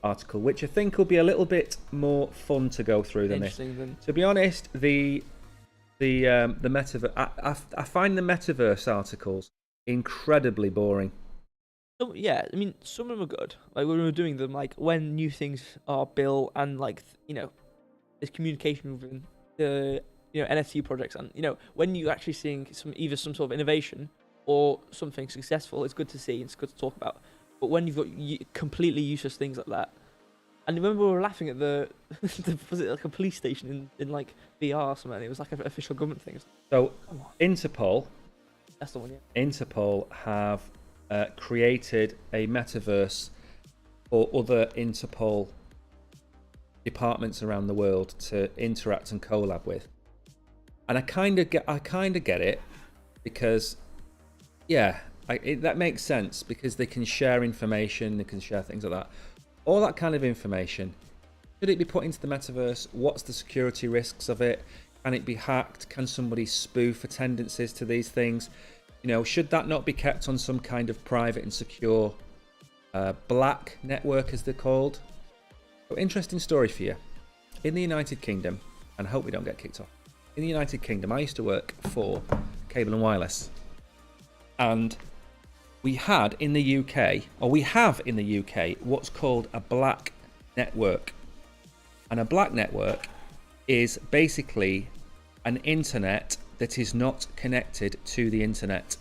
Speaker 2: article, which I think will be a little bit more fun to go through than this. To be honest, the metaverse, I find the metaverse articles incredibly boring.
Speaker 1: So, yeah, I mean, some of them are good. Like when we were doing them, like when new things are built and like there's communication within the NFT projects, and when you're actually seeing either some sort of innovation or something successful, it's good to see. It's good to talk about. But when you've got completely useless things like that, and remember we were laughing at was it like a police station in like VR or something? It was like an official government thing.
Speaker 2: So Interpol,
Speaker 1: that's the one. Yeah.
Speaker 2: Interpol have created a metaverse for other Interpol departments around the world to interact and collab with, and I kind of get it because that makes sense because they can share information, they can share things like that. All that kind of information, should it be put into the metaverse? What's the security risks of it? Can it be hacked? Can somebody spoof tendencies to these things? Should that not be kept on some kind of private and secure black network, as they're called? So, interesting story for you. In the United Kingdom, and I hope we don't get kicked off. In the United Kingdom, I used to work for Cable and Wireless. And we have in the UK what's called a black network. And a black network is basically an internet that is not connected to the internet.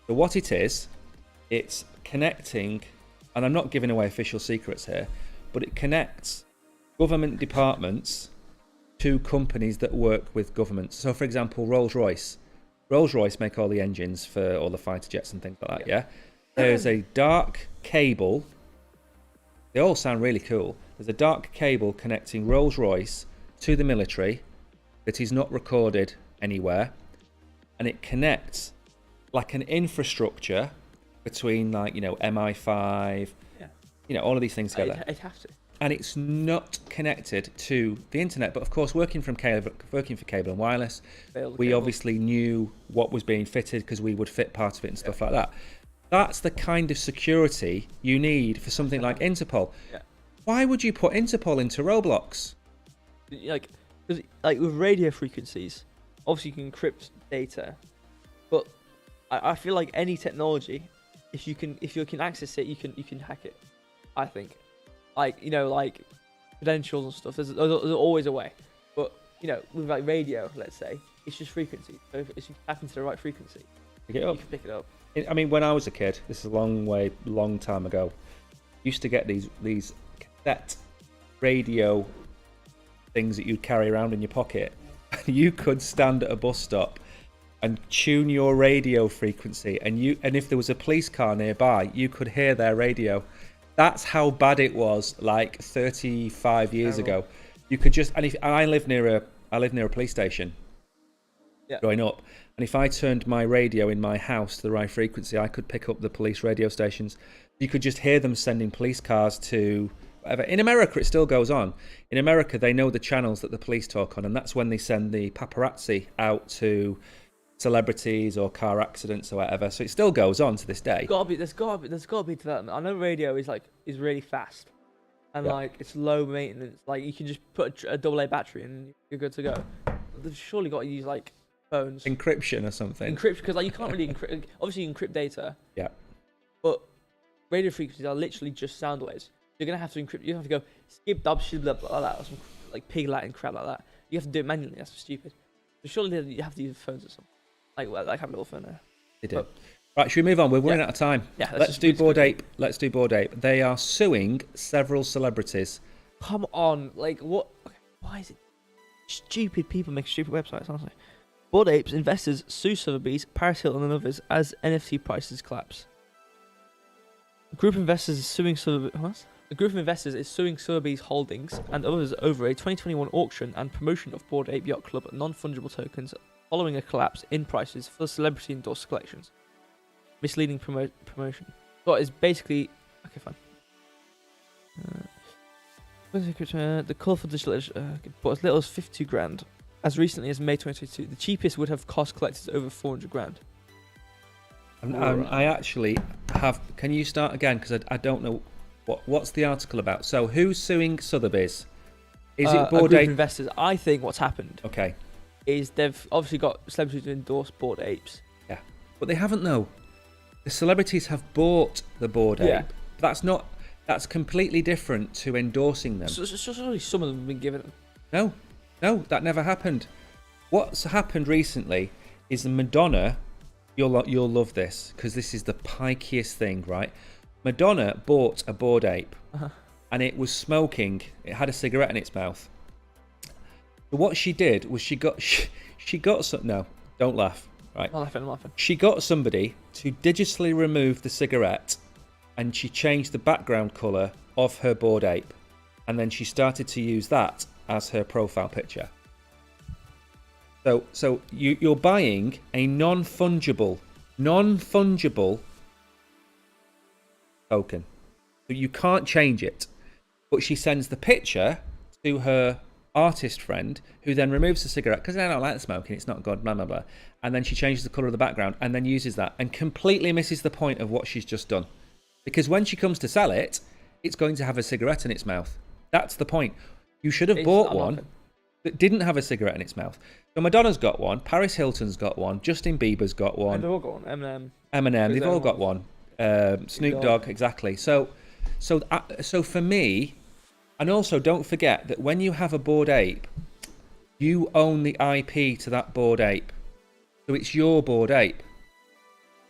Speaker 2: So what it is, it's connecting, and I'm not giving away official secrets here, but it connects government departments to companies that work with governments. So for example, Rolls-Royce make all the engines for all the fighter jets and things like that, yeah? There's a dark cable. They all sound really cool. There's a dark cable connecting Rolls-Royce to the military that is not recorded anywhere. And it connects like an infrastructure between MI5, all of these things together.
Speaker 1: It'd have to.
Speaker 2: And it's not connected to the internet. But of course, working for Cable and Wireless, we obviously knew what was being fitted because we would fit part of it and stuff like that. That's the kind of security you need for something like Interpol. Yeah. Why would you put Interpol into Roblox?
Speaker 1: Because with radio frequencies, obviously you can encrypt data, but I feel like any technology, if you can access it, you can hack it. I think. Like credentials and stuff, there's always a way. But with like radio, let's say, it's just frequency. So if you tap into the right frequency, you can pick it up.
Speaker 2: I mean, when I was a kid, this is a long time ago, used to get these cassette radio things that you'd carry around in your pocket. You could stand at a bus stop and tune your radio frequency, and if there was a police car nearby, you could hear their radio. That's how bad it was, like 35 years ago. You could just, and I live near a police station. Growing up, and if I turned my radio in my house to the right frequency, I could pick up the police radio stations. You could just hear them sending police cars to whatever. In America, it still goes on. In America, they know the channels that the police talk on, and that's when they send the paparazzi out to celebrities or car accidents or whatever. So it still goes on to this day.
Speaker 1: There's got to be development. I know radio is really fast, and it's low maintenance. Like you can just put a AA battery and you're good to go. They've surely got to use phones.
Speaker 2: Encryption or something.
Speaker 1: Encryption, because you can't really encrypt. Obviously, you encrypt data.
Speaker 2: Yeah.
Speaker 1: But radio frequencies are literally just sound waves. You're gonna have to encrypt. You have to go skip dub shib blah blah that or some pig Latin crap like that. You have to do it manually. That's stupid. So surely you have to use phones or something. I have a little phone there.
Speaker 2: They do. Right, should we move on? We're running out of time.
Speaker 1: Yeah.
Speaker 2: Let's do Bored Ape. Let's do Bored Ape. They are suing several celebrities.
Speaker 1: Come on, what? Why is it? Stupid people make stupid websites, honestly. Bored Apes investors sue Sotheby's, Paris Hilton, and others as NFT prices collapse. A group of investors is suing Sotheby's Holdings and others over a 2021 auction and promotion of Bored Ape Yacht Club non-fungible tokens following a collapse in prices for celebrity-endorsed collections. Misleading promotion. But it's basically... Okay, fine. The colourful digital bought as little as 52 grand. As recently as May 2022, the cheapest would have cost collectors over 400 grand.
Speaker 2: I actually have. Can you start again? Because I don't know what's the article about. So who's suing Sotheby's? Is it Bored Ape
Speaker 1: investors? I think what's happened.
Speaker 2: Okay.
Speaker 1: Is they've obviously got celebrities to endorse Bored Apes.
Speaker 2: Yeah, but they haven't though. The celebrities have bought the Bored Ape. That's completely different to endorsing them.
Speaker 1: So surely some of them have been given them.
Speaker 2: No, that never happened. What's happened recently is Madonna. You'll love this because this is the pikiest thing, right? Madonna bought a Bored Ape, and it was smoking. It had a cigarette in its mouth. So what she did was she got some. No, don't laugh. Right.
Speaker 1: I'm laughing.
Speaker 2: She got somebody to digitally remove the cigarette, and she changed the background colour of her Bored Ape, and then she started to use that as her profile picture. So you're buying a non-fungible token, so you can't change it. But she sends the picture to her artist friend, who then removes the cigarette because I don't like the smoking, it's not good, blah blah blah, and then she changes the colour of the background and then uses that and completely misses the point of what she's just done, because when she comes to sell it, it's going to have a cigarette in its mouth. That's the point. You should have bought one that didn't have a cigarette in its mouth. So Madonna's got one, Paris Hilton's got one, Justin Bieber's got one,
Speaker 1: and they've all got one.
Speaker 2: Eminem, they've all got one. Snoop Dogg, exactly. So for me. And also, don't forget that when you have a Bored Ape, you own the IP to that Bored Ape, so it's your Bored Ape.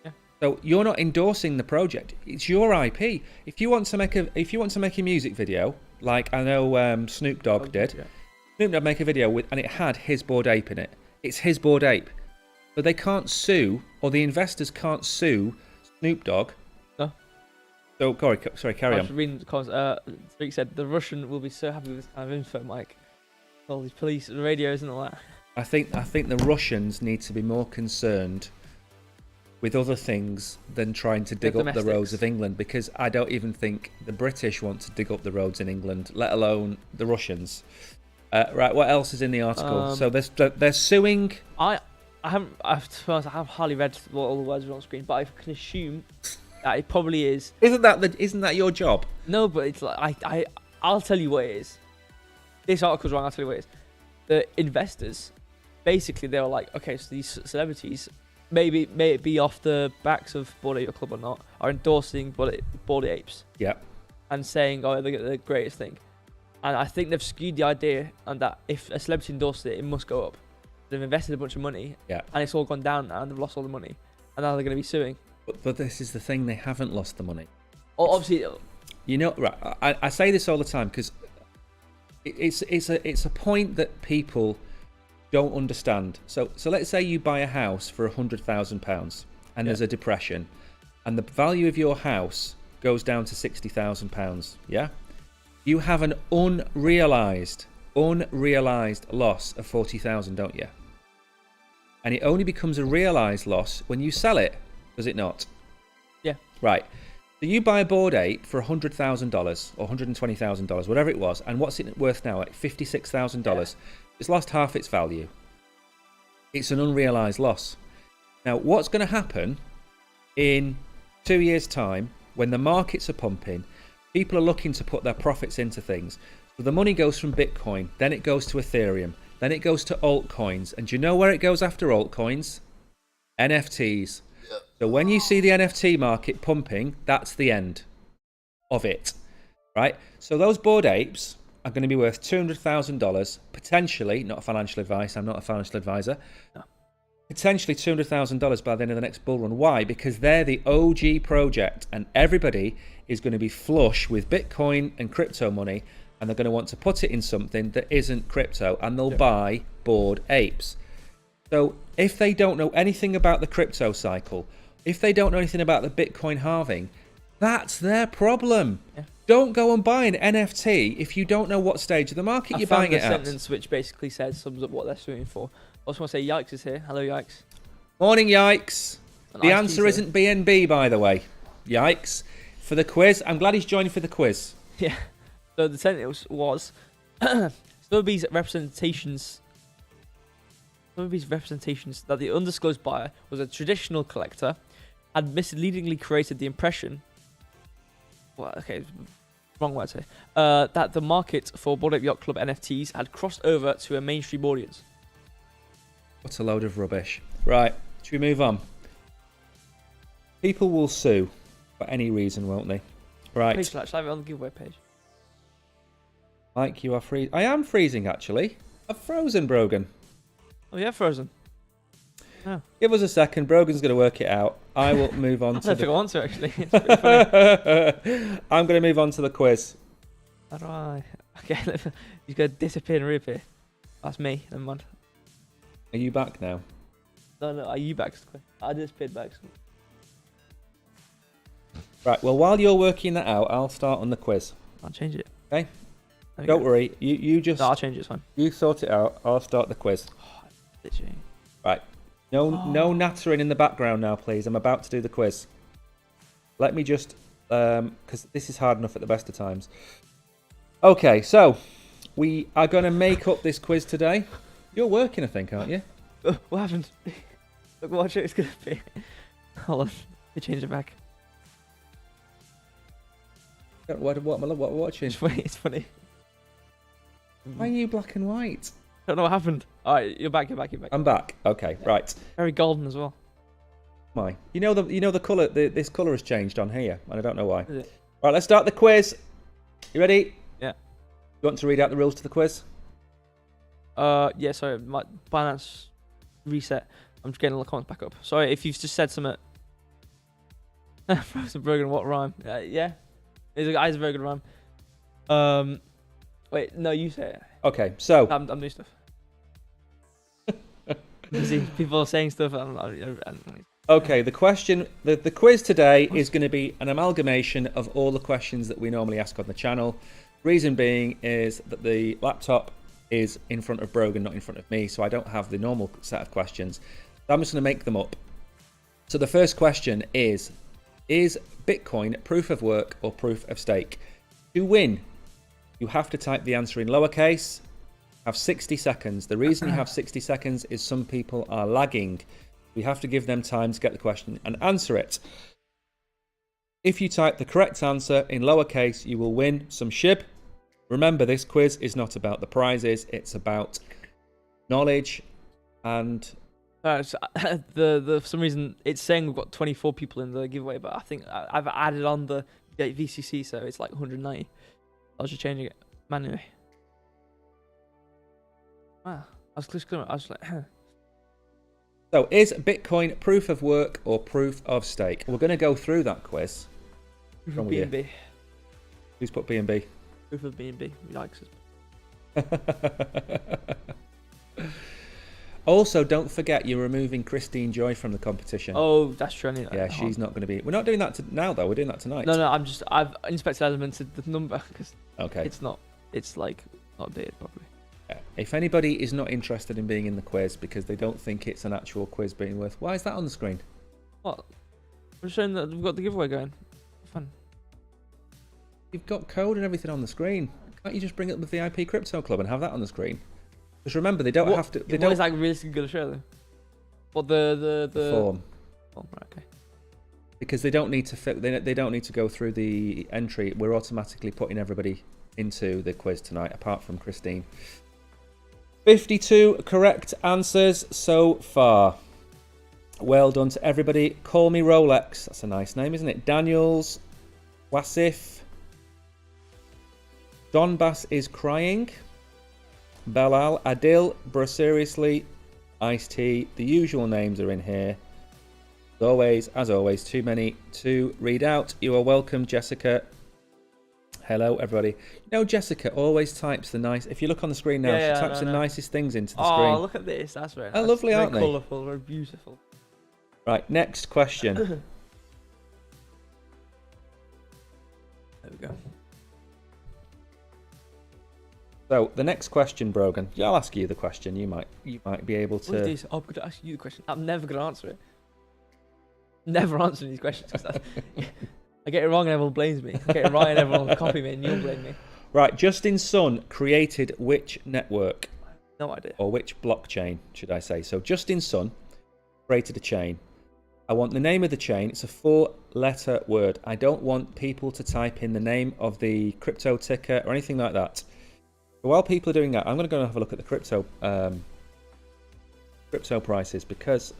Speaker 1: Yeah.
Speaker 2: So you're not endorsing the project; it's your IP. If you want to make a music video, like I know Snoop Dogg did, Snoop Dogg make a video and it had his Bored Ape in it. It's his Bored Ape, but they can't sue, or the investors can't sue Snoop Dogg. So, sorry, carry on.
Speaker 1: Reading the comments, Rick said the Russian will be so happy with this kind of info, Mike. All these police radios and all that.
Speaker 2: I think the Russians need to be more concerned with other things than trying to dig up the roads of England, because I don't even think the British want to dig up the roads in England, let alone the Russians. Right, what else is in the article? So they're suing. I have hardly read what all the words are on screen, but I can assume. It probably is. Isn't that your job?
Speaker 1: No, but it's like I'll tell you what it is. This article's wrong. I'll tell you what it is. The investors, basically, they were like, okay, so these celebrities, may it be off the backs of Bored Ape Club or not, are endorsing Bored Apes.
Speaker 2: Yeah.
Speaker 1: And saying, oh, they're the greatest thing. And I think they've skewed the idea, and that if a celebrity endorses it, it must go up. They've invested a bunch of money, and it's all gone down now, and they've lost all the money, and now they're going to be suing.
Speaker 2: But this is the thing, they haven't lost the money.
Speaker 1: Oh, obviously.
Speaker 2: You know, right, I say this all the time because it's a point that people don't understand. So let's say you buy a house for £100,000 and there's a depression, and the value of your house goes down to £60,000. Yeah, you have an unrealized loss of £40,000, don't you? And it only becomes a realized loss when you sell it. Does it not?
Speaker 1: Yeah.
Speaker 2: Right. So you buy a Bored Ape for $100,000 or $120,000, whatever it was, and what's it worth now? Like $56,000. Yeah. It's lost half its value. It's an unrealized loss. Now, what's going to happen in 2 years' time when the markets are pumping? People are looking to put their profits into things. So the money goes from Bitcoin, then it goes to Ethereum, then it goes to altcoins. And do you know where it goes after altcoins? NFTs. So when you see the NFT market pumping, that's the end of it, right? So those Bored Apes are going to be worth $200,000, potentially, not financial advice, I'm not a financial advisor, potentially $200,000 by the end of the next bull run. Why? Because they're the OG project, and everybody is going to be flush with Bitcoin and crypto money, and they're going to want to put it in something that isn't crypto, and they'll buy Bored Apes. So if they don't know anything about the crypto cycle, if they don't know anything about the Bitcoin halving, that's their problem. Yeah. Don't go and buy an NFT if you don't know what stage of the market you're buying it at. I found a
Speaker 1: sentence which basically sums up what they're suing for. I also want to say Yikes is here. Hello, Yikes.
Speaker 2: Morning, Yikes. The answer isn't BNB, by the way. Yikes. For the quiz. I'm glad he's joining for the quiz.
Speaker 1: Yeah. So the sentence was Sotheby's representations that the undisclosed buyer was a traditional collector had misleadingly created the impression. Well, okay, wrong word to say. That the market for Bored Ape Yacht Club NFTs had crossed over to a mainstream audience.
Speaker 2: What a load of rubbish. Right, should we move on? People will sue for any reason, won't they? Right.
Speaker 1: Page flash, I have it on the giveaway page.
Speaker 2: Mike, you are freezing. I am freezing, actually. I've frozen, Brogan.
Speaker 1: Oh, yeah, frozen. Oh.
Speaker 2: Give us a second. Brogan's going to work it out. I will move on
Speaker 1: I
Speaker 2: to
Speaker 1: don't think I want to, actually.
Speaker 2: I'm going to move on to the quiz.
Speaker 1: How do I? Okay, he's going to disappear and reappear. That's me. Never mind.
Speaker 2: Are you back now?
Speaker 1: No, are you back? I disappeared back.
Speaker 2: Right, well, while you're working that out, I'll start on the quiz.
Speaker 1: I'll change it.
Speaker 2: Okay? Don't worry. You just...
Speaker 1: No, I'll change it, it's fine.
Speaker 2: You sort it out. I'll start the quiz.
Speaker 1: Oh, literally.
Speaker 2: Right. No nattering in the background now, please. I'm about to do the quiz. Let me just... because this is hard enough at the best of times. Okay, so we are going to make up this quiz today. You're working, I think, aren't you?
Speaker 1: What happened? Look what it's going to be. Hold on. They changed it back.
Speaker 2: What am I watching?
Speaker 1: It's funny.
Speaker 2: Why are you black and white?
Speaker 1: I don't know what happened. Alright, you're back.
Speaker 2: I'm back. Okay, yeah. Right.
Speaker 1: Very golden as well.
Speaker 2: Why? You know the colour. This colour has changed on here, and I don't know why. Right, let's start the quiz. You ready?
Speaker 1: Yeah.
Speaker 2: You want to read out the rules to the quiz?
Speaker 1: Yeah. Sorry, my Binance reset. I'm just getting all the comments back up. Sorry if you've just said something. Frozen Brogan, what rhyme? Yeah. It's a very good rhyme. Wait, no, you say it.
Speaker 2: Okay, so
Speaker 1: I'm new stuff. You see, people are saying stuff.
Speaker 2: Okay, the question, the quiz today is going to be an amalgamation of all the questions that we normally ask on the channel. Reason being is that the laptop is in front of Brogan, not in front of me, so I don't have the normal set of questions. I'm just going to make them up. So the first question is Bitcoin proof of work or proof of stake? To win, you have to type the answer in lowercase, have 60 seconds. The reason you have 60 seconds is some people are lagging. We have to give them time to get the question and answer it. If you type the correct answer in lowercase, you will win some SHIB. Remember, this quiz is not about the prizes, it's about knowledge and...
Speaker 1: for some reason, it's saying we've got 24 people in the giveaway, but I think I've added on the VCC, so it's like 190. I was just changing it manually. Wow, I was like, huh.
Speaker 2: So, is Bitcoin proof of work or proof of stake? We're going to go through that quiz.
Speaker 1: Proof of BNB.
Speaker 2: Who's put BNB?
Speaker 1: Proof of BNB. He likes
Speaker 2: it. Also, don't forget you're removing Christine Joy from the competition.
Speaker 1: Oh, that's true.
Speaker 2: Yeah, she's not going to be. We're not doing that now, though. We're doing that tonight.
Speaker 1: No, I've inspected elements of the number because it's not updated properly.
Speaker 2: Yeah. If anybody is not interested in being in the quiz because they don't think it's an actual quiz being worth, why is that on the screen?
Speaker 1: What? We're showing that we've got the giveaway going. Fun.
Speaker 2: You've got code and everything on the screen. Can't you just bring up the VIP Crypto Club and have that on the screen? Because remember, they don't have to.
Speaker 1: What is that realistically going to show though? What the
Speaker 2: form?
Speaker 1: Oh, right, okay.
Speaker 2: Because they don't need to fit. They don't need to go through the entry. We're automatically putting everybody into the quiz tonight, apart from Christine. 52 correct answers so far. Well done to everybody. Call me Rolex. That's a nice name, isn't it? Daniels, Wasif, Donbass is crying. Belal, Adil, Bro Seriously, Ice-T. The usual names are in here. As always, too many to read out. You are welcome, Jessica. Hello, everybody. You know, Jessica always types the nice... If you look on the screen now, she types the nicest things into the screen.
Speaker 1: Oh, look at this. That's very nice.
Speaker 2: How lovely, aren't they?
Speaker 1: Very colourful, very beautiful.
Speaker 2: Right, next question.
Speaker 1: There we go.
Speaker 2: So, the next question, Brogan. Yeah, I'll ask you the question. You might be able to...
Speaker 1: What is this? I'm going to ask you the question. I'm never going to answer it. Never answering these questions. I get it wrong and everyone blames me. I get it right and everyone will copy me and you'll blame me.
Speaker 2: Right, Justin Sun created which network?
Speaker 1: No idea.
Speaker 2: Or which blockchain, should I say. So Justin Sun created a chain. I want the name of the chain. It's a 4-letter word. I don't want people to type in the name of the crypto ticker or anything like that. But while people are doing that, I'm going to go and have a look at the crypto prices, because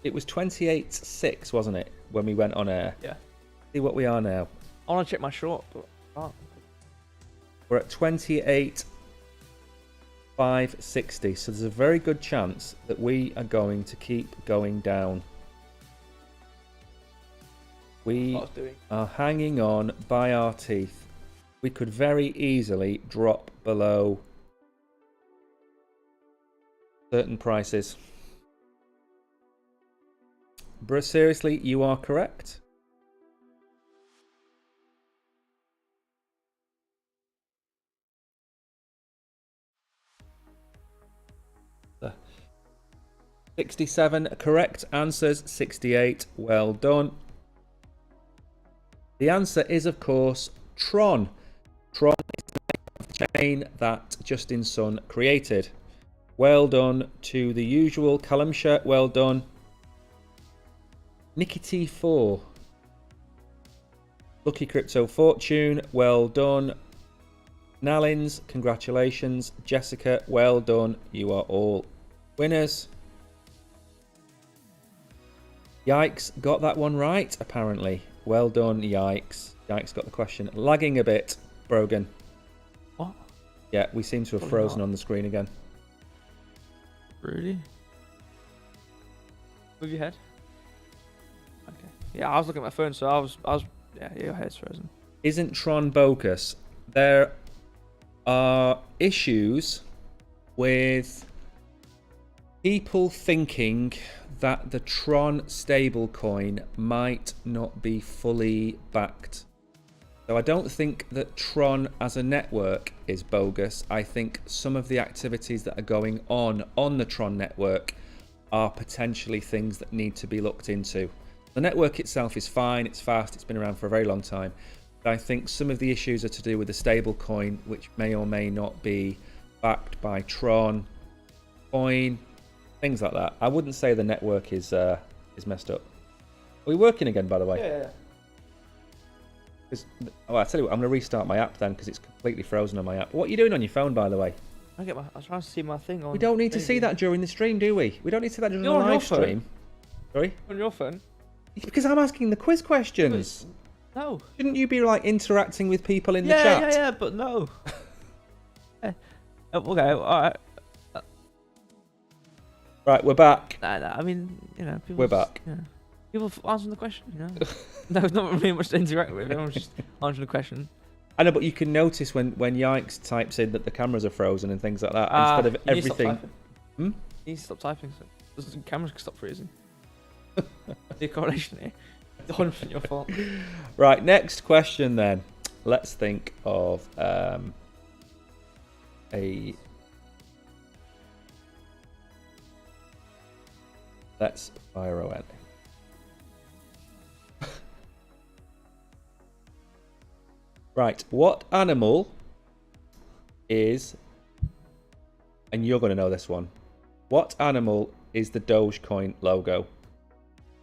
Speaker 2: it was 28.6, wasn't it, when we went on air?
Speaker 1: Yeah.
Speaker 2: See what we are now.
Speaker 1: I want to check my short, but I can't.
Speaker 2: We're at 28,560, so there's a very good chance that we are going to keep going down. We are hanging on by our teeth. We could very easily drop below certain prices. But seriously, you are correct. The 67 correct answers, 68 well done. The answer is, of course, Tron. Tron is the name of the chain that Justin Sun created. Well done to the usual. Callum Shirt, well done. Nikki T4. Lucky Crypto Fortune, well done. Nallins, congratulations. Jessica, well done. You are all winners. Yikes, got that one right, apparently. Well done, Yikes. Yikes got the question. Lagging a bit, Brogan.
Speaker 1: What?
Speaker 2: Yeah, we seem to have frozen on the screen again.
Speaker 1: Really? Move your head. Okay. Yeah, I was looking at my phone, so I was. Yeah, your head's frozen.
Speaker 2: Isn't Tron bogus? There are issues with people thinking that the Tron stablecoin might not be fully backed. So I don't think that Tron as a network is bogus. I think some of the activities that are going on the Tron network are potentially things that need to be looked into. The network itself is fine, it's fast, it's been around for a very long time. But I think some of the issues are to do with the stablecoin, which may or may not be backed by Tron coin. Things like that. I wouldn't say the network is messed up. Are we working again, by the way?
Speaker 1: Yeah.
Speaker 2: Oh, I tell you what, I'm going to restart my app then, because it's completely frozen on my app. What are you doing on your phone, by the way?
Speaker 1: I was trying to see my thing on.
Speaker 2: We don't need to see that during the stream, do we? We don't need to see that during the live stream. Sorry?
Speaker 1: On your phone?
Speaker 2: Because I'm asking the quiz questions.
Speaker 1: No.
Speaker 2: Shouldn't you be like interacting with people in the chat?
Speaker 1: Yeah, but no. Okay, alright.
Speaker 2: Right, we're back.
Speaker 1: Nah, I mean, you know,
Speaker 2: We're back.
Speaker 1: Yeah. People answering the question, you know. There's not really much to interact with. Everyone's just answering the question.
Speaker 2: I know, but you can notice when Yikes types in that the cameras are frozen and things like that, instead of everything.
Speaker 1: You need to stop typing. So the cameras can stop freezing. The correlation here. It's 100% your fault.
Speaker 2: Right, next question then. Let's think of a. Let's fire away. Right, what animal is, and you're going to know this one, what animal is the Dogecoin logo?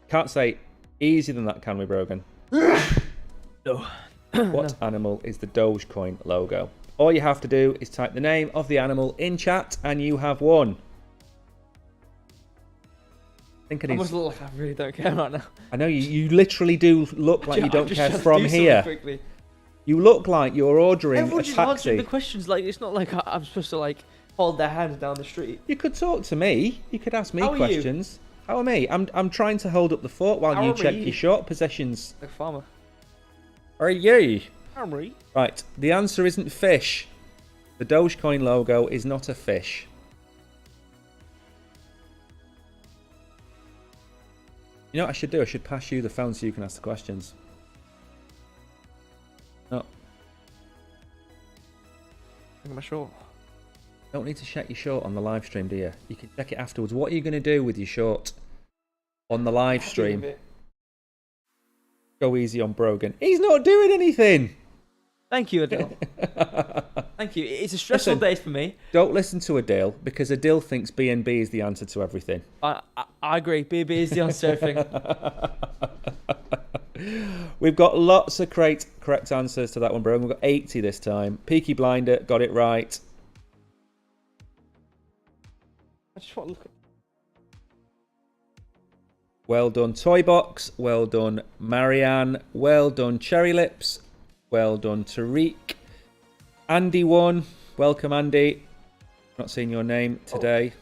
Speaker 2: Can't say easier than that, can we, Brogan?
Speaker 1: No.
Speaker 2: What animal is the Dogecoin logo? All you have to do is type the name of the animal in chat and you have won. I think it is.
Speaker 1: I must look like I really don't care right now.
Speaker 2: I know you literally do look like you don't care from here.
Speaker 1: Quickly.
Speaker 2: You look like you're ordering
Speaker 1: Everyone
Speaker 2: a
Speaker 1: just
Speaker 2: taxi.
Speaker 1: answering the questions. Like, it's not like I'm supposed to like hold their hands down the street.
Speaker 2: You could talk to me. You could ask me
Speaker 1: How are
Speaker 2: questions. How am I? I'm trying to hold up the fort while you check your short possessions.
Speaker 1: Like a farmer.
Speaker 2: Are you?
Speaker 1: Farmer.
Speaker 2: Right. The answer isn't fish. The Dogecoin logo is not a fish. You know what I should do? I should pass you the phone so you can ask the questions. No.
Speaker 1: Look at my short.
Speaker 2: Don't need to check your short on the live stream, do you? You can check it afterwards. What are you going to do with your short on the live stream? Go easy on Brogan. He's not doing anything.
Speaker 1: Thank you, Adil. Thank you. It's a stressful day for me.
Speaker 2: Don't listen to Adil, because Adil thinks BNB is the answer to everything.
Speaker 1: I agree. BNB is the answer to everything.
Speaker 2: We've got lots of correct answers to that one, bro. We've got 80 this time. Peaky Blinder got it right.
Speaker 1: I just want to look at...
Speaker 2: Well done, Toybox. Well done, Marianne. Well done, Cherry Lips. Well done, Tariq. Andy won. Welcome, Andy. Not seeing your name today.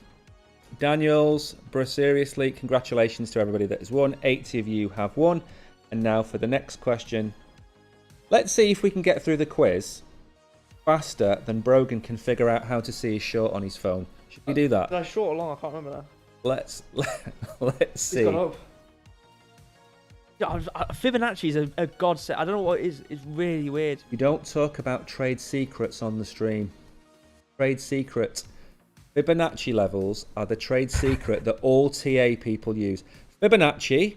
Speaker 2: Daniels, bro, seriously, congratulations to everybody that has won. 80 of you have won. And now for the next question. Let's see if we can get through the quiz faster than Brogan can figure out how to see his short on his phone. Should we do that?
Speaker 1: Is that short or long? I can't remember now.
Speaker 2: Let's see.
Speaker 1: It's gone up. Yeah, Fibonacci is a godsend. I don't know what it is. It's really weird.
Speaker 2: We don't talk about trade secrets on the stream. Trade secret. Fibonacci levels are the trade secret that all TA people use. Fibonacci,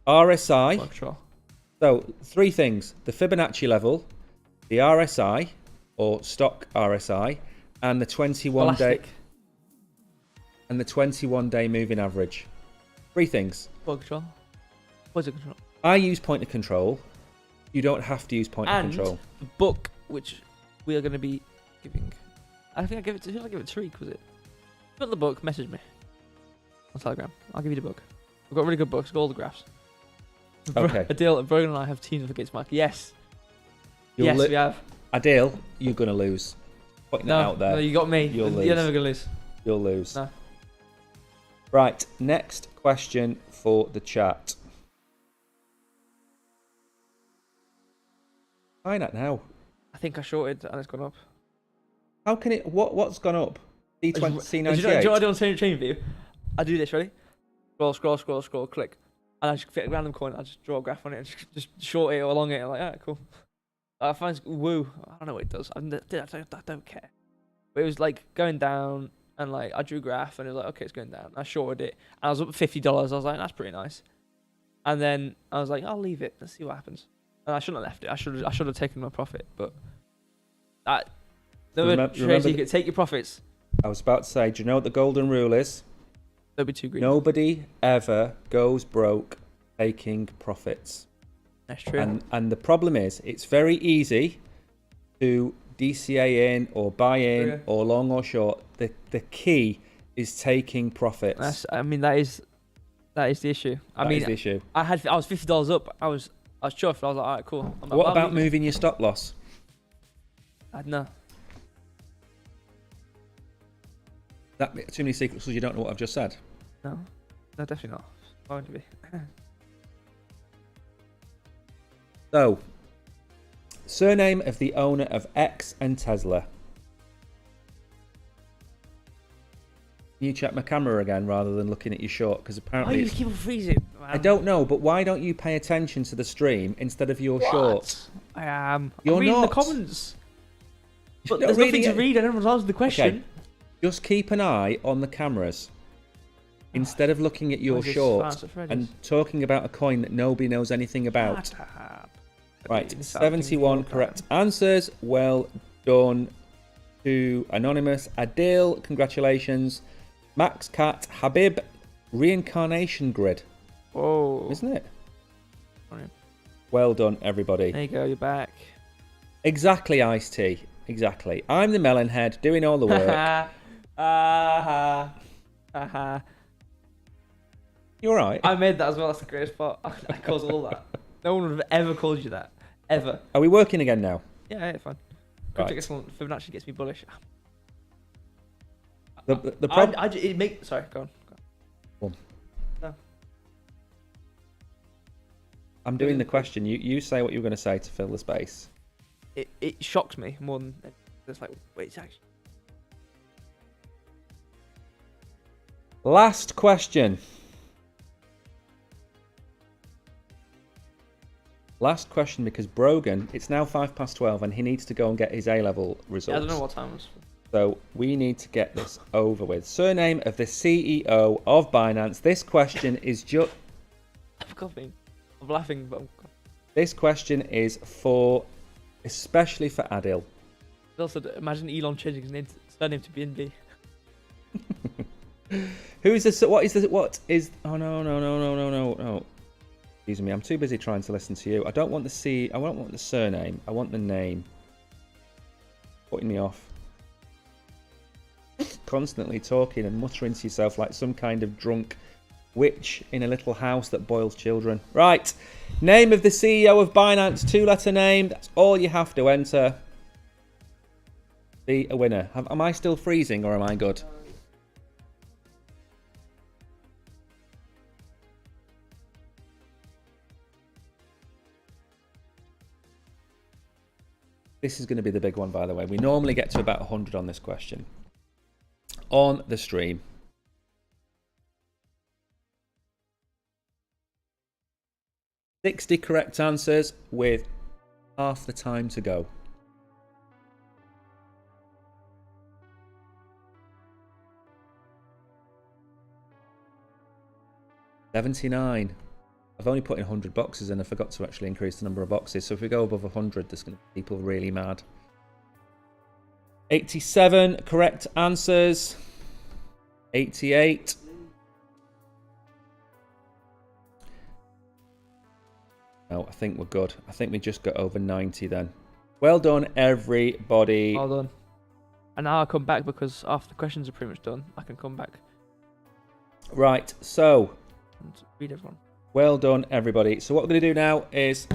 Speaker 2: RSI.
Speaker 1: Sure.
Speaker 2: So, three things. The Fibonacci level, the RSI, or stock RSI, and the 21-day... And the 21-day moving average. Three things.
Speaker 1: Point control. Point of control.
Speaker 2: I use point of control. You don't have to use point of control.
Speaker 1: And the book, which we are going to be giving. I think I gave it to... Who did I give it to? Tariq, was it? Got the book, message me. On Telegram. I'll give you the book. We've got really good books, got all the graphs.
Speaker 2: Okay.
Speaker 1: Adil, Brogan and I have teams against Mike. Yes. We have.
Speaker 2: Adil, you're going to lose. Putting that out there.
Speaker 1: No, you got me.
Speaker 2: You'll lose.
Speaker 1: You're never going to lose.
Speaker 2: You'll lose.
Speaker 1: No.
Speaker 2: Right, next question for the chat. Find that now.
Speaker 1: I think I shorted and it's gone up.
Speaker 2: How can it... What's gone up? C98?
Speaker 1: Do you know what I do on Chain View? I do this, ready? Scroll, click. And I just fit a random coin, I just draw a graph on it and just short it or long it. I'm like, yeah, cool. I find woo. I don't know what it does. I don't care. But it was like going down... And like I drew a graph and it was like, okay, it's going down. I shorted it. And I was up $50. I was like, that's pretty nice. And then I was like, I'll leave it. Let's see what happens. And I shouldn't have left it. I should have taken my profit. But that remember you could take your profits.
Speaker 2: I was about to say, do you know what the golden rule is?
Speaker 1: Don't be too greedy.
Speaker 2: Nobody ever goes broke taking profits.
Speaker 1: That's true.
Speaker 2: And the problem is, it's very easy to DCA in or buy in or long or short. The key is taking profits.
Speaker 1: That is the issue. I was $50 up. I was chuffed. I was like, all right, cool.
Speaker 2: What about moving your stop loss?
Speaker 1: No.
Speaker 2: That too many secrets because you don't know what I've just said.
Speaker 1: No, definitely not. Why would it be?
Speaker 2: So, surname of the owner of X and Tesla. Can you check my camera again rather than looking at your short? Because apparently...
Speaker 1: Why you keep on freezing? Man?
Speaker 2: I don't know, but why don't you pay attention to the stream instead of your short?
Speaker 1: I am.
Speaker 2: You're
Speaker 1: I'm reading
Speaker 2: not.
Speaker 1: the comments. But there's nothing to read and everyone's answered the question.
Speaker 2: Okay. Just keep an eye on the cameras. Instead of looking at your short and talking about a coin that nobody knows anything about. Right, 71 correct answers. Well done to Anonymous. Adil, congratulations. Max Cat, Habib, Reincarnation Grid.
Speaker 1: Oh.
Speaker 2: Isn't it? Well done, everybody.
Speaker 1: There you go, you're back.
Speaker 2: Exactly, Ice-T. Exactly. I'm the melon head doing all the work. You alright?
Speaker 1: I made that as well. That's the greatest part. I caused all that. No one would have ever called you that. Ever.
Speaker 2: Are we working again now?
Speaker 1: Yeah, fine.
Speaker 2: Right.
Speaker 1: Fibonacci gets me bullish.
Speaker 2: The problem...
Speaker 1: Sorry, go on. No.
Speaker 2: I'm doing the question. You say what you were going to say to fill the space.
Speaker 1: It shocks me more than... It's like, wait, it's actually...
Speaker 2: Last question. Last question, because Brogan, it's now 12:05 and he needs to go and get his A-level results.
Speaker 1: Yeah, I don't know what time it was.
Speaker 2: So we need to get this over with. Surname of the CEO of Binance. This question is just...
Speaker 1: I'm coughing. I'm laughing, but...
Speaker 2: This question is for especially for Adil.
Speaker 1: Also, imagine Elon changing his name, surname to BNB.
Speaker 2: Who is this? What is this? What is? Oh no. Excuse me. I'm too busy trying to listen to you. I don't want the I don't want the surname. I want the name. Putting me off. Constantly talking and muttering to yourself like some kind of drunk witch in a little house that boils children. Right. Name of the CEO of Binance. 2-letter name. That's all you have to enter. Be a winner. Am I still freezing or am I good? This is going to be the big one, by the way. We normally get to about 100 on this question. On the stream. "60 correct answers with half the time to go." $79. I've only put in 100 boxes and I forgot to actually increase the number of boxes. So if we go above 100, there's going to be people really mad. 87 correct answers. 88. No, I think we're good. I think we just got over 90 then. Well done, everybody.
Speaker 1: Well done. And now I'll come back because after the questions are pretty much done, I can come back.
Speaker 2: Right, so...
Speaker 1: and read everyone.
Speaker 2: Well done, everybody. So what we're going to do now is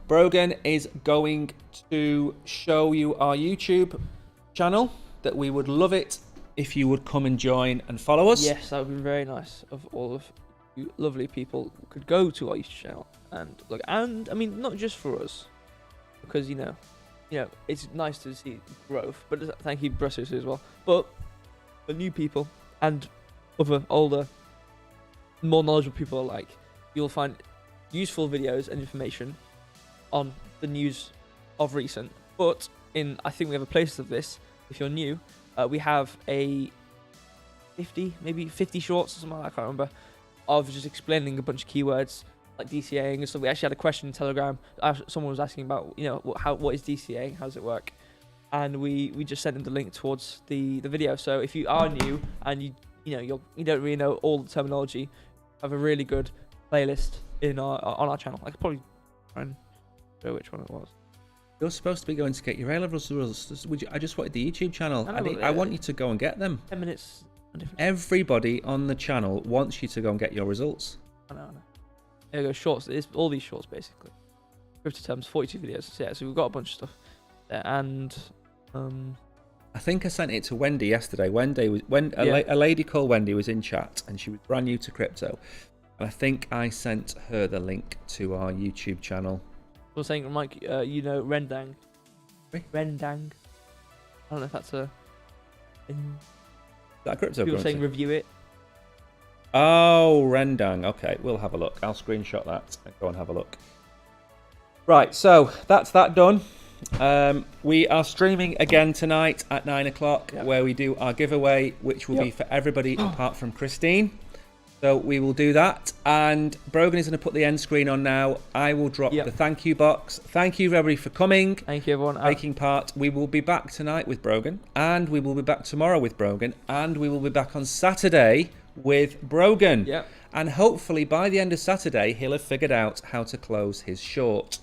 Speaker 2: Brogan is going to show you our YouTube channel. That we would love it if you would come and join and follow us.
Speaker 1: Yes, that would be very nice of all of you lovely people who could go to our YouTube channel and look. And I mean, not just for us, because you know, it's nice to see growth. But thank you, Brussels, as well. But for new people and other older, more knowledgeable people alike, you'll find useful videos and information on the news of recent. But I think we have a playlist of this. If you're new, we have a 50 shorts or something like that, I can't remember, of just explaining a bunch of keywords like DCAing and stuff. We actually had a question in Telegram. Someone was asking about, what is DCA, how does it work? And we just sent them the link towards the video. So if you are new and you don't really know all the terminology, have a really good playlist on our channel. I could probably try and show which one it was.
Speaker 2: You're supposed to be going to get your A-levels results. I just wanted the YouTube channel. I want you to go and get them.
Speaker 1: 10 minutes.
Speaker 2: Everybody on the channel wants you to go and get your results.
Speaker 1: I know. There we go, shorts. It's all these shorts, basically. Crypto terms, 42 videos. So, yeah, so we've got a bunch of stuff there. And...
Speaker 2: I think I sent it to Wendy yesterday. A lady called Wendy was in chat, and she was brand new to crypto. And I think I sent her the link to our YouTube channel.
Speaker 1: I was saying, Mike, Rendang. Rendang. I don't know if that's a...
Speaker 2: Is that a crypto
Speaker 1: People saying review it.
Speaker 2: Oh, Rendang. Okay, we'll have a look. I'll screenshot that and go and have a look. Right, so that's that done. We are streaming again tonight at 9 o'clock, where we do our giveaway, which will be for everybody apart from Christine. So we will do that, and Brogan is going to put the end screen on now. I will drop the thank you box. Thank you, everybody, for coming.
Speaker 1: Thank you, everyone.
Speaker 2: Taking part. We will be back tonight with Brogan, and we will be back tomorrow with Brogan, and we will be back on Saturday with Brogan.
Speaker 1: Yep.
Speaker 2: And hopefully by the end of Saturday, he'll have figured out how to close his short.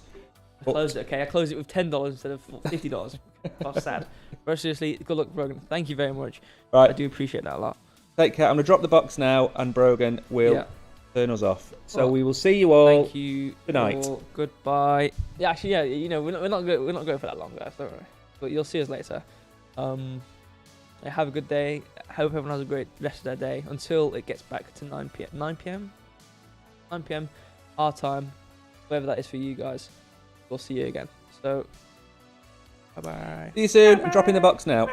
Speaker 1: I closed it, okay? I closed it with $10 instead of $50. That's sad. But seriously, good luck, Brogan. Thank you very much.
Speaker 2: Right.
Speaker 1: I do appreciate that a lot.
Speaker 2: Take care. I'm going to drop the box now, and Brogan will turn us off. So we will see you all.
Speaker 1: Thank you.
Speaker 2: Good night.
Speaker 1: Goodbye. Yeah, actually, we're not going for that long, guys. Don't worry. But you'll see us later. Have a good day. I hope everyone has a great rest of their day until it gets back to 9 p.m. 9 p.m. 9 p.m. our time, whatever that is for you guys. We'll see you again. So, bye-bye.
Speaker 2: See you soon. I'm dropping the box now.